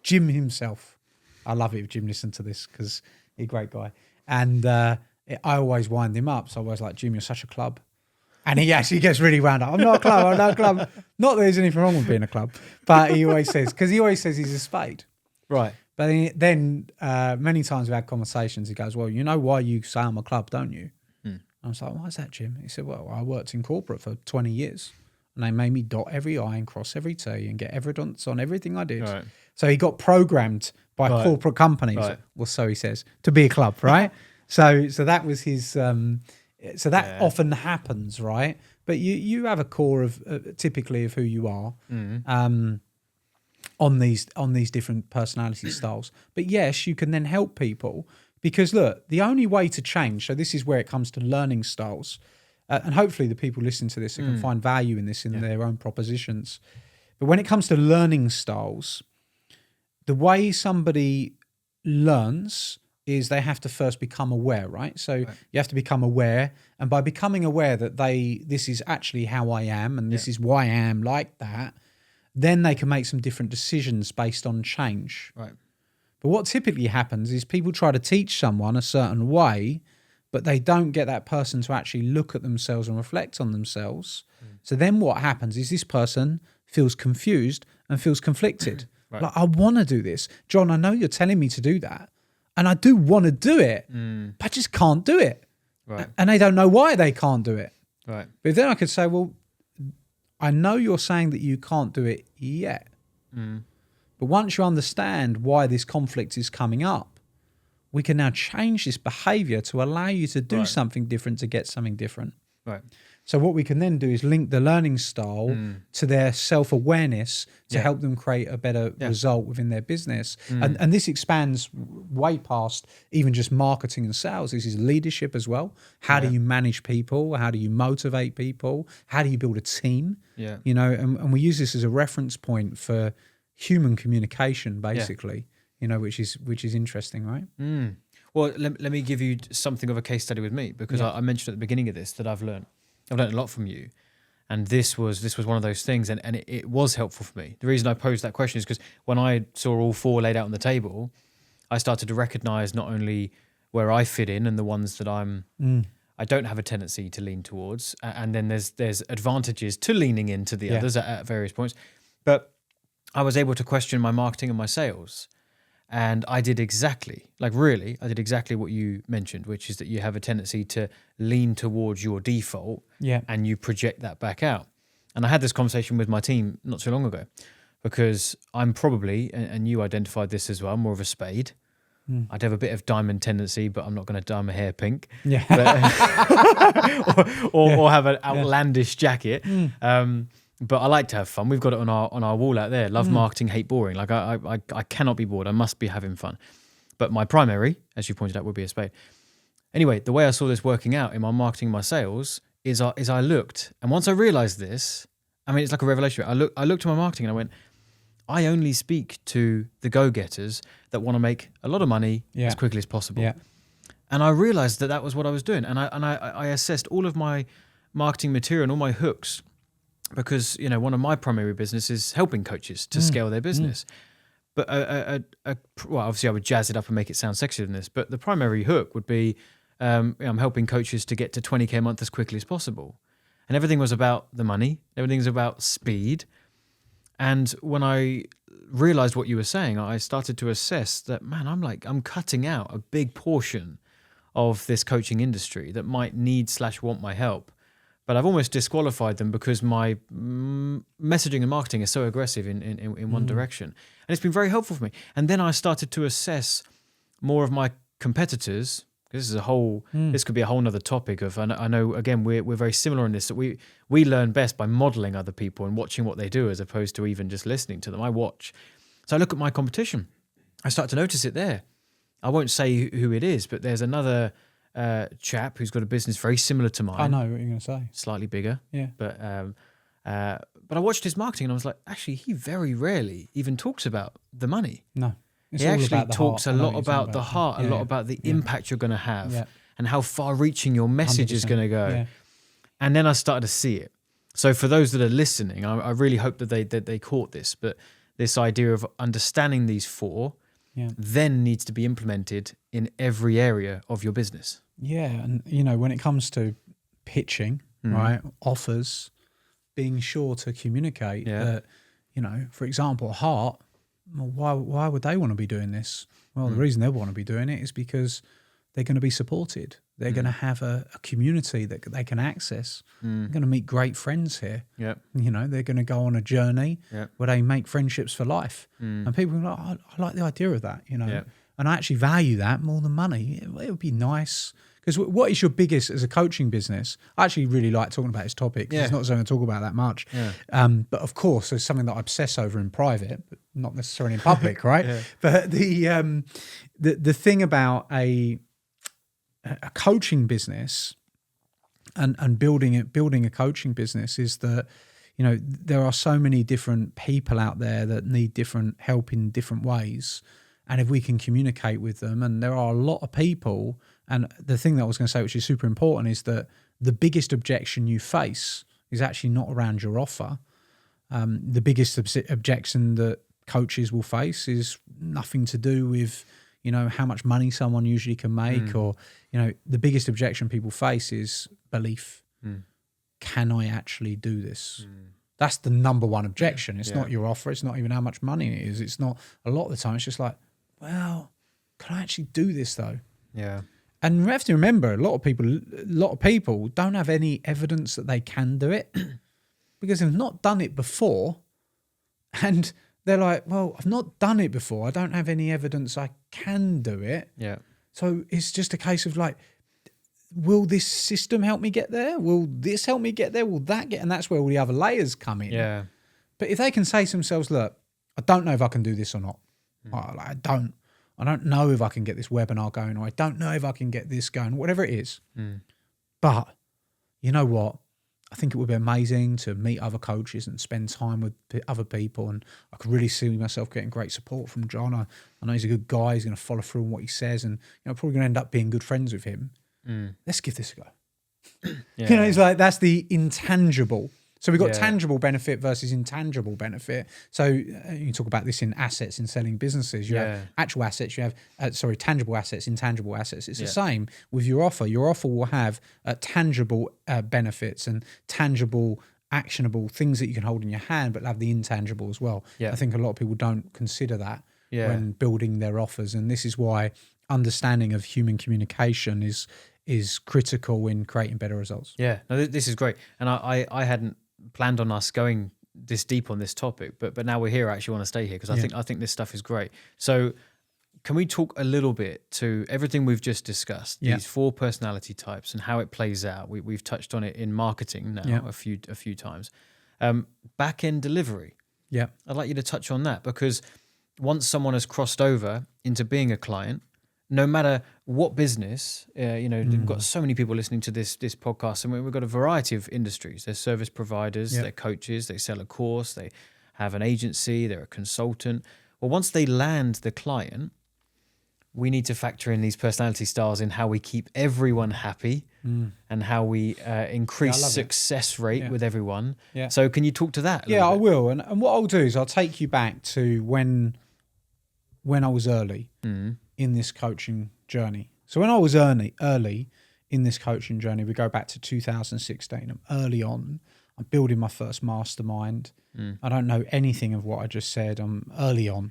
Jim himself, I love it if Jim listened to this because he's a great guy. And I always wind him up. So I was like, Jim, you're such a club. And he actually gets really wound up. I'm not a club. Not that there's anything wrong with being a club. But he always says he's a spade. Right. But then many times we've had conversations, he goes, well, you know why you say I'm a club, don't you? I was like, why is that, Jim? He said, well, I worked in corporate for 20 years and they made me dot every I and cross every T and get evidence on everything I did. Right. So he got programmed by corporate companies, well, so he says, to be a club, right? so that was his, so that often happens, right? But you have a core of typically of who you are. On these different personality styles. But yes, you can then help people because look, the only way to change, so this is where it comes to learning styles, and hopefully the people listening to this can find value in this in their own propositions. But when it comes to learning styles, the way somebody learns is they have to first become aware, right? So you have to become aware, and by becoming aware that this is actually how I am and this is why I am like that, then they can make some different decisions based on change. Right. But what typically happens is people try to teach someone a certain way, but they don't get that person to actually look at themselves and reflect on themselves. So then what happens is this person feels confused and feels conflicted. Like, I want to do this. John, I know you're telling me to do that, and I do want to do it, but I just can't do it. Right. And they don't know why they can't do it. Right. But then I could say, well, I know you're saying that you can't do it yet, but once you understand why this conflict is coming up, we can now change this behavior to allow you to do something different to get something different. Right. So what we can then do is link the learning style to their self-awareness to help them create a better result within their business. And this expands way past even just marketing and sales. This is leadership as well. How do you manage people? How do you motivate people? How do you build a team? Yeah. You know, and we use this as a reference point for human communication, basically, you know, which is interesting, right? Well, let me give you something of a case study with me, because I mentioned at the beginning of this that I've learned a lot from you. And this was one of those things, and it was helpful for me. The reason I posed that question is because when I saw all four laid out on the table, I started to recognize not only where I fit in and the ones that I don't have a tendency to lean towards, and then there's advantages to leaning into the others at various points. But I was able to question my marketing and my sales. And I did exactly what you mentioned, which is that you have a tendency to lean towards your default and you project that back out. And I had this conversation with my team not too long ago, because I'm probably, and you identified this as well, more of a spade. I'd have a bit of diamond tendency, but I'm not going to dye my hair pink. Yeah. or have an outlandish jacket. But I like to have fun. We've got it on our wall out there. Love marketing, hate boring. Like I cannot be bored. I must be having fun. But my primary, as you pointed out, would be a spade. Anyway, the way I saw this working out in my marketing, my sales, is I looked, and once I realized this, I mean, it's like a revelation. I looked at my marketing and I went, I only speak to the go-getters that want to make a lot of money as quickly as possible. Yeah. And I realized that was what I was doing. And I assessed all of my marketing material and all my hooks, because, you know, one of my primary business is helping coaches to scale their business. But well, obviously I would jazz it up and make it sound sexier than this, but the primary hook would be I'm helping coaches to get to 20K a month as quickly as possible. And everything was about the money. Everything's about speed. And when I realized what you were saying, I started to assess that, man, I'm cutting out a big portion of this coaching industry that might need/want my help. But I've almost disqualified them because my messaging and marketing is so aggressive in one direction. And it's been very helpful for me. And then I started to assess more of my competitors. This is this could be a whole nother topic of, I know again, we're very similar in this, that we learn best by modeling other people and watching what they do as opposed to even just listening to them. I watch. So I look at my competition. I start to notice it there. I won't say who it is, but there's another chap who's got a business very similar to mine. I know what you're going to say. Slightly bigger. Yeah. But I watched his marketing and I was like, actually, he very rarely even talks about the money. No. He actually talks a lot about the heart, a lot about the impact you're going to have and how far-reaching your message is going to go. Yeah. And then I started to see it. So for those that are listening, I really hope that they caught this. But this idea of understanding these four then needs to be implemented in every area of your business. Yeah, and you know, when it comes to pitching, right, offers, being sure to communicate that, you know, for example, heart. Well, why would they want to be doing this? Well, the reason they want to be doing it is because they're going to be supported. They're going to have a community that they can access. They're going to meet great friends here. Yep. You know, they're going to go on a journey where they make friendships for life. And people are like, oh, I like the idea of that, you know. And I actually value that more than money. It would be nice. Because what is your biggest, as a coaching business, I actually really like talking about this topic because it's not something I talk about that much. Yeah. But of course, there's something that I obsess over in private, but not necessarily in public, right? But the thing about a coaching business and building a coaching business is that, you know, there are so many different people out there that need different help in different ways. And if we can communicate with them, and there are a lot of people, and the thing that I was going to say, which is super important, is that the biggest objection you face is actually not around your offer. The biggest objection that coaches will face is nothing to do with, you know, how much money someone usually can make, or, you know, the biggest objection people face is belief. Can I actually do this? That's the number one objection. It's not your offer. It's not even how much money it is. It's not, a lot of the time, it's just like, well, can I actually do this though? Yeah. And we have to remember, a lot of people don't have any evidence that they can do it because they've not done it before. And they're like, well, I've not done it before. I don't have any evidence I can do it. Yeah. So it's just a case of like, will this system help me get there? Will this help me get there? Will that get? And that's where all the other layers come in. Yeah. But if they can say to themselves, look, I don't know if I can do this or not. I don't know if I can get this webinar going, or I don't know if I can get this going, whatever it is. But you know what? I think it would be amazing to meet other coaches and spend time with other people. And I could really see myself getting great support from John. I know he's a good guy. He's going to follow through on what he says, and probably going to end up being good friends with him. Let's give this a go. It's like, that's the intangible. So we've got tangible benefit versus intangible benefit. So you talk about this in assets, in selling businesses. You have actual assets, you have, tangible assets, intangible assets. It's the same with your offer. Your offer will have tangible benefits and tangible, actionable things that you can hold in your hand, but have the intangible as well. I think a lot of people don't consider that when building their offers. And this is why understanding of human communication is critical in creating better results. Yeah, no, this is great. And I hadn't planned on us going this deep on this topic, but now we're here. I actually want to stay here because I think this stuff is great. So can we talk a little bit to everything we've just discussed, these 4 personality types and how it plays out? We've touched on it in marketing now a few times. Back end delivery. Yeah, I'd like you to touch on that, because once someone has crossed over into being a client, no matter what business, we've got so many people listening to this podcast, and we've got a variety of industries. They're service providers, they're coaches, they sell a course, they have an agency, they're a consultant. Well, once they land the client, we need to factor in these personality styles in how we keep everyone happy and how we increase success rate with everyone. Yeah. So can you talk to that? I will. And what I'll do is I'll take you back to when I was early in this coaching journey. So when I was early in this coaching journey, we go back to 2016. I'm early on. I'm building my first mastermind. I don't know anything of what I just said. I'm early on.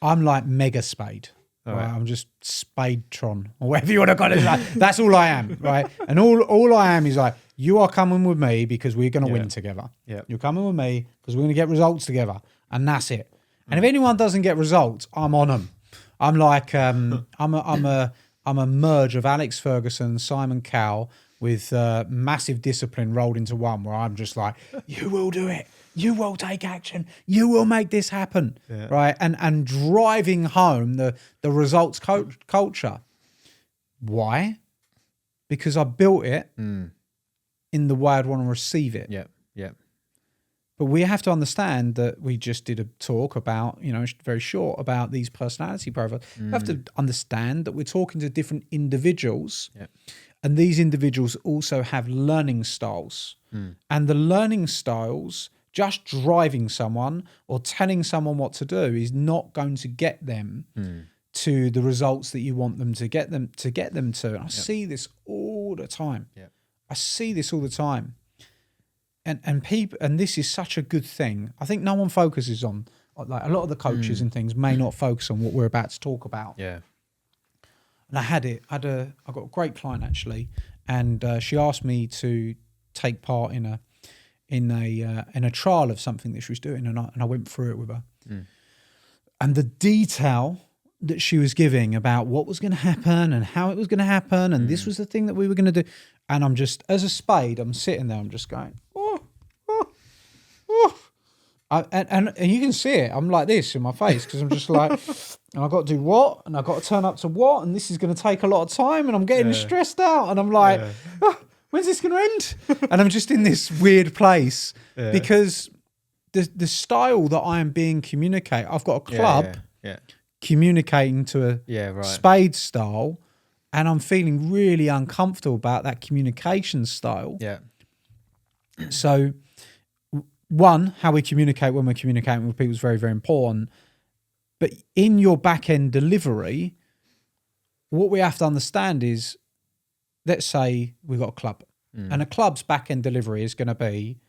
I'm like mega spade. Right? I'm just Spade-tron, or whatever you want to call it. Like, that's all I am, right? And all I am is like, you are coming with me because we're going to win together. Yeah. You're coming with me because we're going to get results together, and that's it. And if anyone doesn't get results, I'm on them. I'm like, I'm a merge of Alex Ferguson, Simon Cowell, with massive discipline rolled into one, where I'm just like, you will do it. You will take action. You will make this happen, right? And driving home the results culture. Why? Because I built it in the way I'd want to receive it. Yeah. But we have to understand that we just did a talk about, very short, about these personality profiles. We have to understand that we're talking to different individuals, and these individuals also have learning styles. And the learning styles, just driving someone or telling someone what to do, is not going to get them to the results that you want them to get them to. And I see this all the time. I see this all the time. And people, and this is such a good thing. I think no one focuses on, like, a lot of the coaches and things may not focus on what we're about to talk about. Yeah. And I got a great client actually, and she asked me to take part in a trial of something that she was doing, and I went through it with her. And the detail that she was giving about what was going to happen and how it was going to happen, and this was the thing that we were going to do. And I'm just, as a spade, I'm sitting there, I'm just going, and you can see it. I'm like this in my face because I'm just like, and I've got to do what? And I've got to turn up to what? And this is going to take a lot of time, and I'm getting stressed out. And I'm like, when's this going to end? And I'm just in this weird place because the style that I am being communicated, I've got a club communicating to a spade style, and I'm feeling really uncomfortable about that communication style. Yeah. So, one, how we communicate when we're communicating with people is very, very important. But in your back-end delivery, what we have to understand is, let's say we've got a club, and a club's back-end delivery is going to be,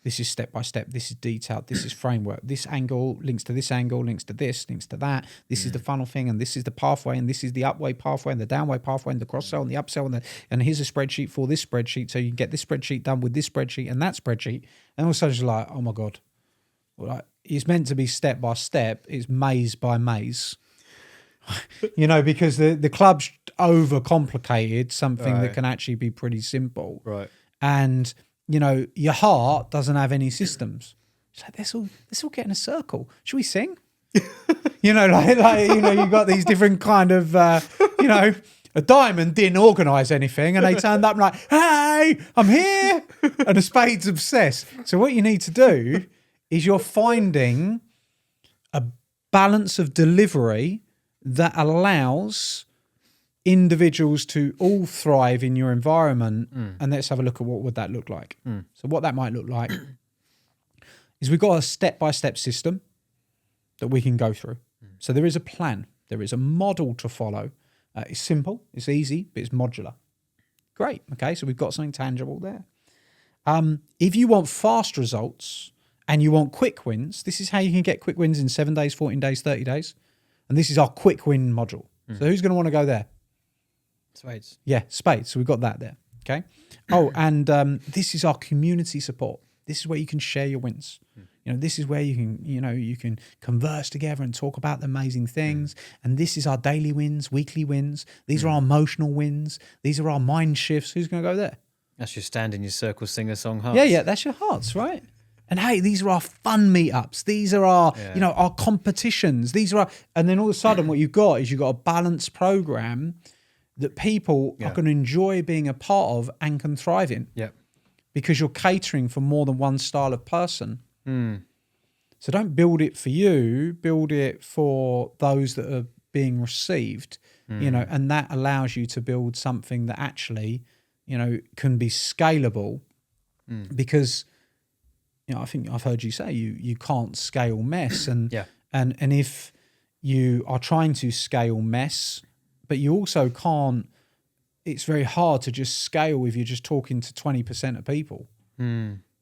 this is step-by-step, this is detailed, this is framework, this angle links to this angle, links to this, links to that, this is the funnel thing, and this is the pathway, and this is the upway pathway, and the downway pathway, and the cross-sell, and the upsell, and here's a spreadsheet for this spreadsheet, so you can get this spreadsheet done with this spreadsheet and that spreadsheet. And all of a sudden, you're like, oh my God. Like, it's meant to be step-by-step, it's maze by maze. Because the club's overcomplicated something that can actually be pretty simple. Right. And, your heart doesn't have any systems. It's like, let's all get in a circle. Should we sing? You've got these different kind of, a Diamond didn't organise anything and they turned up like, hey, I'm here. And a Spades obsessed. So what you need to do is you're finding a balance of delivery that allows individuals to all thrive in your environment. And let's have a look at what would that look like. So what that might look like is we've got a step-by-step system that we can go through. So there is a plan. There is a model to follow. It's simple, it's easy, but it's modular. Great, okay, so we've got something tangible there. If you want fast results and you want quick wins, this is how you can get quick wins in 7 days, 14 days, 30 days. And this is our quick win module. So who's going to want to go there? Spades. Yeah, Spades. So we've got that there, okay? Oh, and this is our community support. This is where you can share your wins. This is where you can, you can converse together and talk about the amazing things. And this is our daily wins, weekly wins. These are our emotional wins. These are our mind shifts. Who's going to go there? That's your stand in your circle, sing a song hearts. Yeah, that's your hearts, right? And hey, these are our fun meetups. These are our, our competitions. These are and then all of a sudden what you've got is you've got a balanced program that people are going to enjoy being a part of and can thrive in. Yeah. Because you're catering for more than one style of person. So don't build it for you, build it for those that are being received, and that allows you to build something that actually, can be scalable because, I think I've heard you say you can't scale mess. And if you are trying to scale mess, but you also can't, it's very hard to just scale if you're just talking to 20% of people.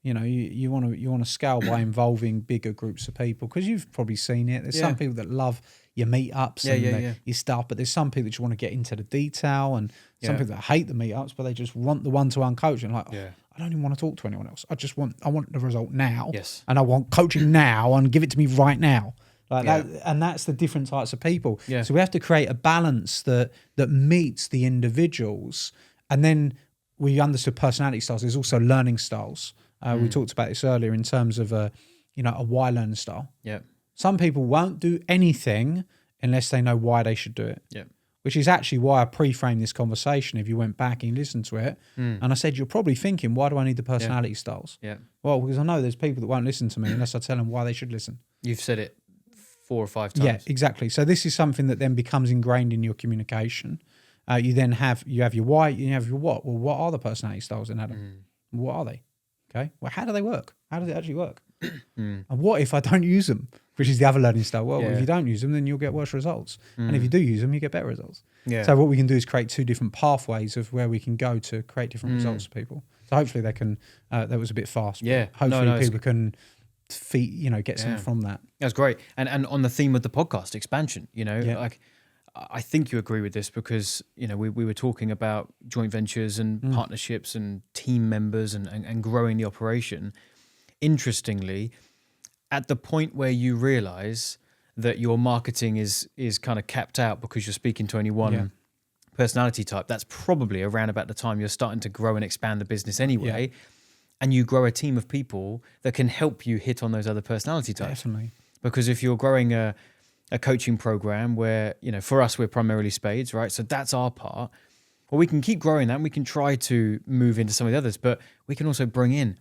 You want to scale by involving bigger groups of people because you've probably seen it. There's some people that love your meetups and your stuff, but there's some people that just want to get into the detail, and some people that hate the meetups, but they just want the one-to-one coaching. Like, I don't even want to talk to anyone else. I want the result now, and I want coaching now, and give it to me right now. That, and that's the different types of people. So we have to create a balance that meets the individuals, and then we understood personality styles. There's also learning styles. We talked about this earlier in terms of a why learning style. Some people won't do anything unless they know why they should do it. Which is actually why I pre-framed this conversation. If you went back and listened to it, and I said, you're probably thinking, why do I need the personality styles? Well, because I know there's people that won't listen to me unless I tell them why they should listen. You've said it 4 or 5 times. Yeah, exactly. So this is something that then becomes ingrained in your communication. You then have your why, you have your what. Well, what are the personality styles in Adam? What are they? Okay. Well, how do they work? How does it actually work? And what if I don't use them? Which is the other learning style. Well, if you don't use them, then you'll get worse results. And if you do use them, you get better results. So what we can do is create 2 different pathways of where we can go to create different results for people. So hopefully they can, that was a bit fast. Hopefully people can get something from that. That's great. And on the theme of the podcast, expansion, like I think you agree with this because, we were talking about joint ventures and partnerships and team members and growing the operation. Interestingly, at the point where you realize that your marketing is kind of capped out because you're speaking to only one personality type, that's probably around about the time you're starting to grow and expand the business anyway. And you grow a team of people that can help you hit on those other personality types. Definitely. Because if you're growing a coaching program where, for us, we're primarily Spades, right? So that's our part. Well, we can keep growing that and we can try to move into some of the others, but we can also bring in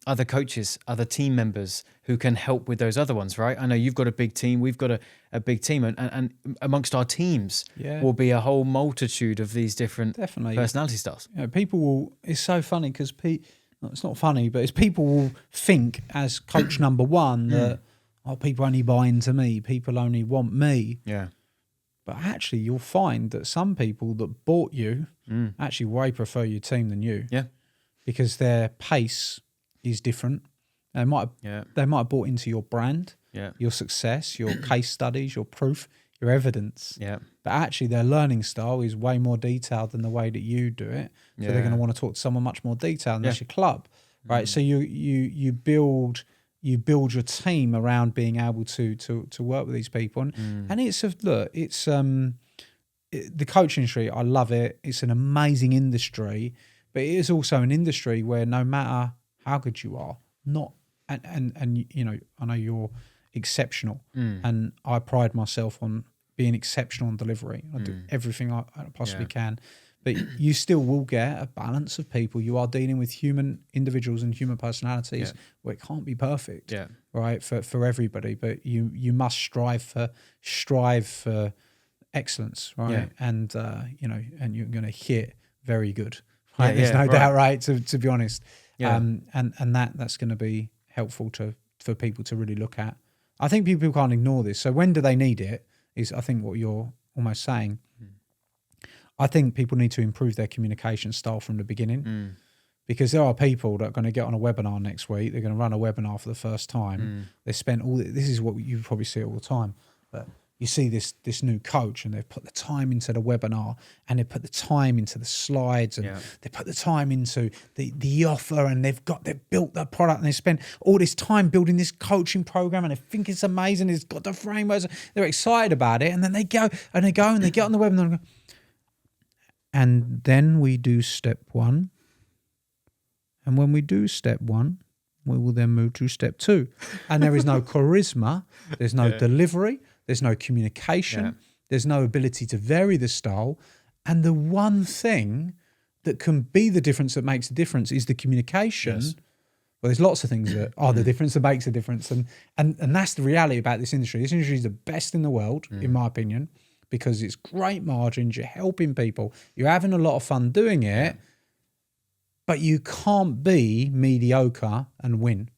other coaches, other team members who can help with those other ones, right? I know you've got a big team, we've got a big team, and amongst our teams will be a whole multitude of these different personality styles. People will, it's so funny because it's not funny, but it's people will think as coach number one that, people only buy into me, people only want me. But actually you'll find that some people that bought you actually way prefer your team than you. Because their pace is different. They might have bought into your brand, your success, your case studies, your proof, your evidence. But actually their learning style is way more detailed than the way that you do it. So they're going to want to talk to someone much more detailed, and that's your club, right? So you build you build your team around being able to work with these people. And it's the coaching industry, I love it. It's an amazing industry, but it is also an industry where no matter how good you are, and you know, I know you're exceptional, and I pride myself on being exceptional on delivery. I do everything I possibly can, but you still will get a balance of people. You are dealing with human individuals and human personalities where it can't be perfect, right, for everybody. But you must strive for excellence, right? And you know, and you're going to hit very good, right? There's no doubt, right? To be honest, and that's going to be helpful for people to really look at. I think people can't ignore this. So when do they need it? Is I think what you're almost saying. I think people need to improve their communication style from the beginning, because there are people that are going to get on a webinar next week. They're going to run a webinar for the first time. They spent this is what you probably see all the time, but you see this new coach, and they've put the time into the webinar, and they put the time into the slides, and they put the time into the offer, and they've built their product, and they spent all this time building this coaching program, and they think it's amazing. It's got the frameworks. They're excited about it, and then they get on the webinar and go, and then we do step 1. And when we do step 1, we will then move to step 2. And there is no charisma. There's no delivery. There's no communication. There's no ability to vary the style. And the one thing that can be the difference that makes a difference is the communication. Well, there's lots of things that are the difference that makes a difference. And that's the reality about this industry. This industry is the best in the world, in my opinion, because it's great margins. You're helping people. You're having a lot of fun doing it. But you can't be mediocre and win.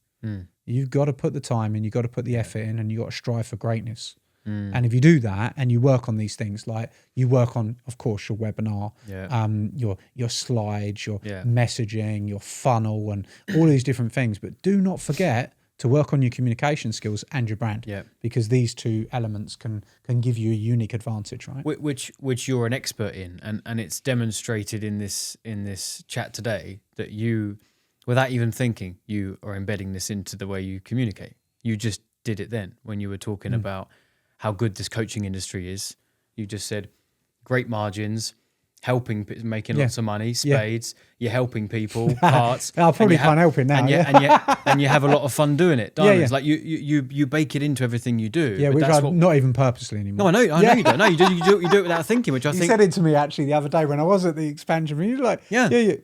You've got to put the time in, you've got to put the effort in, and you've got to strive for greatness. And if you do that and you work on these things, like you work on, of course, your webinar, your slides, your messaging, your funnel, and all these different things, but do not forget to work on your communication skills and your brand, because these two elements can give you a unique advantage, right? Which you're an expert in, and it's demonstrated in this chat today that you, without even thinking, you are embedding this into the way you communicate. You just did it then when you were talking about how good this coaching industry is. You just said great margins, making lots of money, Spades. You're helping people, parts. I probably can't help it now. And you have a lot of fun doing it. Diamonds, like you bake it into everything you do. Yeah, which not even purposely anymore. No, I know you don't. No, you do it without thinking. Which I think you said it to me actually the other day when I was at the expansion. And you were like,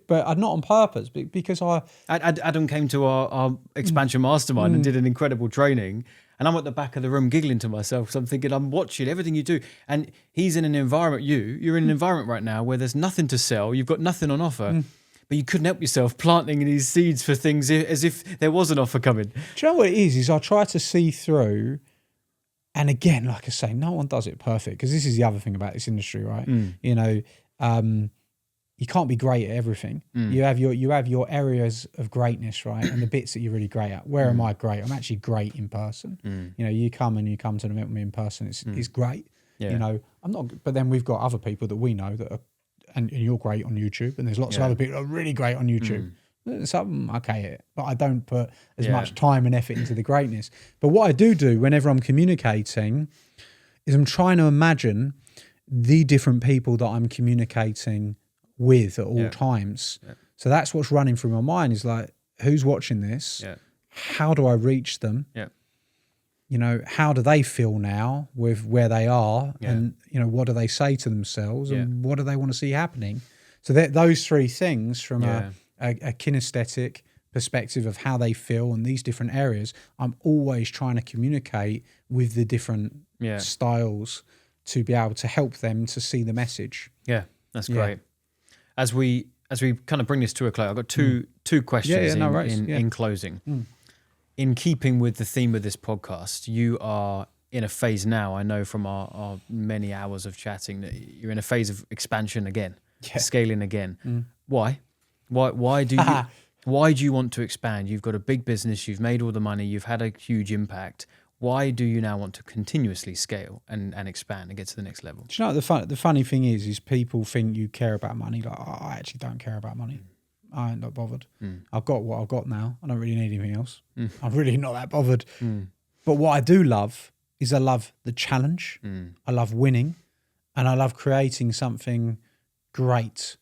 but not on purpose, because Adam came to our expansion mastermind and did an incredible training. And I'm at the back of the room giggling to myself because I'm thinking, I'm watching everything you do. And he's in an environment, you're in an environment right now where there's nothing to sell. You've got nothing on offer. But you couldn't help yourself planting these seeds for things as if there was an offer coming. Do you know what it is I try to see through. And again, like I say, no one does it perfect, because this is the other thing about this industry, right? You know, you can't be great at everything. You have your areas of greatness, right? And the bits that you're really great at. Where am I great? I'm actually great in person. You know, you come to the event with me in person. It's great. You know, I'm not. But then we've got other people that we know that are, and you're great on YouTube. And there's lots of other people that are really great on YouTube. So I'm okay at it, but I don't put as much time and effort into the greatness. But what I do whenever I'm communicating is I'm trying to imagine the different people that I'm communicating with at all times. So that's what's running through my mind, is like, who's watching this? How do I reach them? You know, how do they feel now with where they are? And, you know, what do they say to themselves? And what do they want to see happening? So those three things from a kinesthetic perspective of how they feel and these different areas, I'm always trying to communicate with the different styles to be able to help them to see the message. Yeah, that's great. As we kind of bring this to a close, I've got two questions in closing. In keeping with the theme of this podcast, you are in a phase now, I know from our many hours of chatting, that you're in a phase of expansion again, scaling again. Why? Why do you want to expand? You've got a big business, you've made all the money, you've had a huge impact. Why do you now want to continuously scale and expand and get to the next level? Do you know what the funny thing is people think you care about money. Like, I actually don't care about money. I ain't not bothered. I've got what I've got now. I don't really need anything else. I'm really not that bothered. But what I do love is I love the challenge. I love winning, and I love creating something great.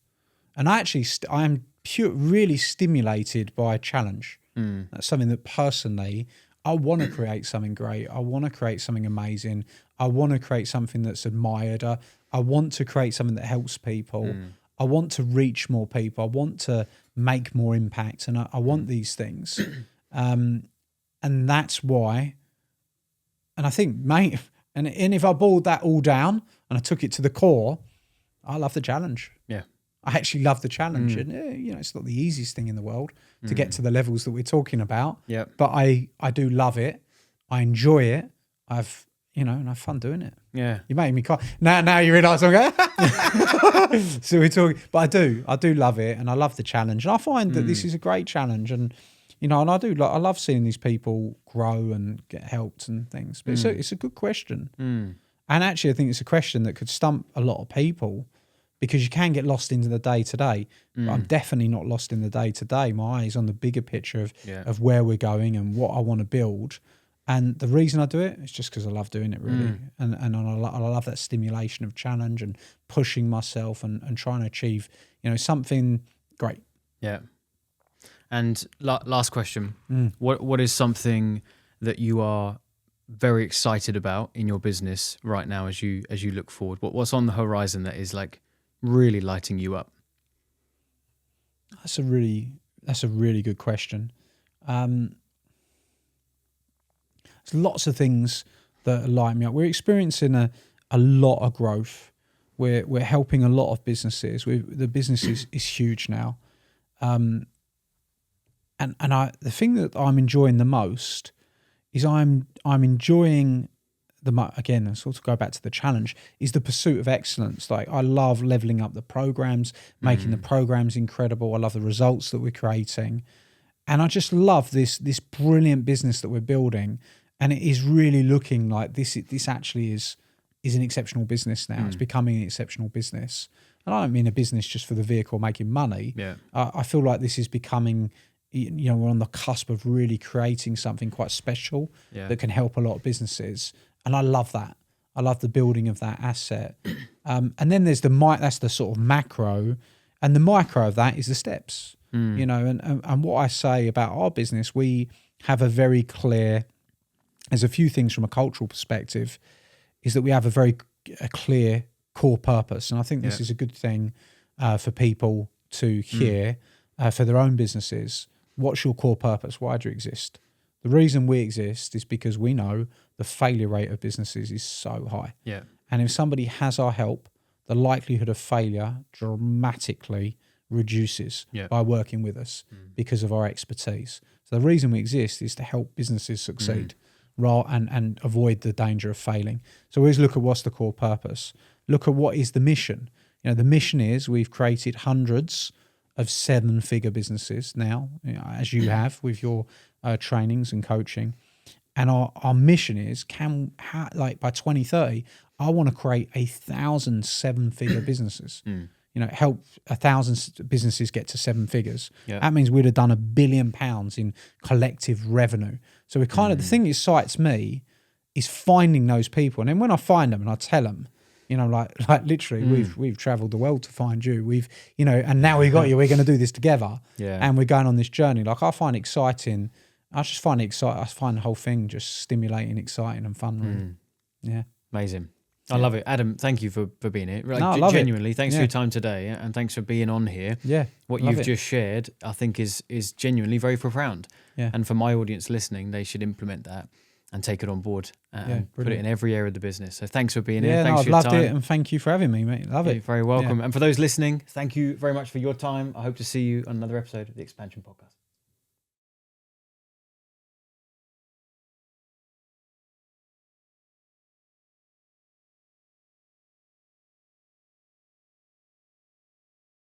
And I am really stimulated by a challenge. That's something that personally, I want to create something great. I want to create something amazing. I want to create something that's admired. I want to create something that helps people. I want to reach more people. I want to make more impact. And I want these things. And that's why, and I think, mate, and if I boiled that all down and I took it to the core, I love the challenge. Yeah. I actually love the challenge. And, it's not the easiest thing in the world to get to the levels that we're talking about. Yeah. But I do love it. I enjoy it. And I have fun doing it. Yeah. You're making me cry. Now you realise I'm going, so we're talking. But I do love it, and I love the challenge. And I find that this is a great challenge. And, and I love seeing these people grow and get helped and things. But it's a good question. And actually, I think it's a question that could stump a lot of people, because you can get lost into the day-to-day. But I'm definitely not lost in the day-to-day. My eye is on the bigger picture of where we're going and what I want to build. And the reason I do it is just because I love doing it, really. And I love that stimulation of challenge and pushing myself and trying to achieve, something great. Yeah. And last question. What is something that you are very excited about in your business right now as you look forward? What's on the horizon that is like really lighting you up? That's a really good question. There's lots of things that light me up. We're experiencing a lot of growth. We're helping a lot of businesses. The business is huge now. And the thing that I'm enjoying the most is I'm enjoying again, I sort of go back to the challenge, is the pursuit of excellence. Like, I love leveling up the programs, making the programs incredible. I love the results that we're creating. And I just love this brilliant business that we're building. And it is really looking like this actually is an exceptional business now. It's becoming an exceptional business. And I don't mean a business just for the vehicle making money. Yeah. I feel like this is becoming, we're on the cusp of really creating something quite special that can help a lot of businesses. And I love that. I love the building of that asset. And then there's that's the sort of macro, and the micro of that is the steps. And what I say about our business, we have a very clear, there's a few things from a cultural perspective, is that we have a clear core purpose. And I think this is a good thing for people to hear for their own businesses. What's your core purpose? Why do you exist? The reason we exist is because we know the failure rate of businesses is so high. Yeah. And if somebody has our help, the likelihood of failure dramatically reduces by working with us because of our expertise. So the reason we exist is to help businesses succeed and avoid the danger of failing. So always look at what's the core purpose. Look at what is the mission. The mission is we've created hundreds of 7-figure businesses now, as you have with your trainings and coaching. And our mission is, by 2030, I want to create 1,000 7-figure businesses. Help 1,000 businesses get to 7 figures. Yep. That means we'd have done £1 billion in collective revenue. So we the thing that excites me is finding those people. And then when I find them and I tell them, like literally, we've traveled the world to find you. We've, and now we got you. We're going to do this together. Yeah. And we're going on this journey. Like, I find it exciting. I just find it exciting. I find the whole thing just stimulating, exciting, and fun. Really. Yeah. Amazing. I love it. Adam, thank you for being here. Genuinely, thanks for your time today, and thanks for being on here. Yeah. What you've just shared, I think, is genuinely very profound. Yeah. And for my audience listening, they should implement that and take it on board and put it in every area of the business. So thanks for being here. Thanks for your time. I've loved it, and thank you for having me, mate. Love it. You're very welcome. Yeah. And for those listening, thank you very much for your time. I hope to see you on another episode of the Expansion Podcast.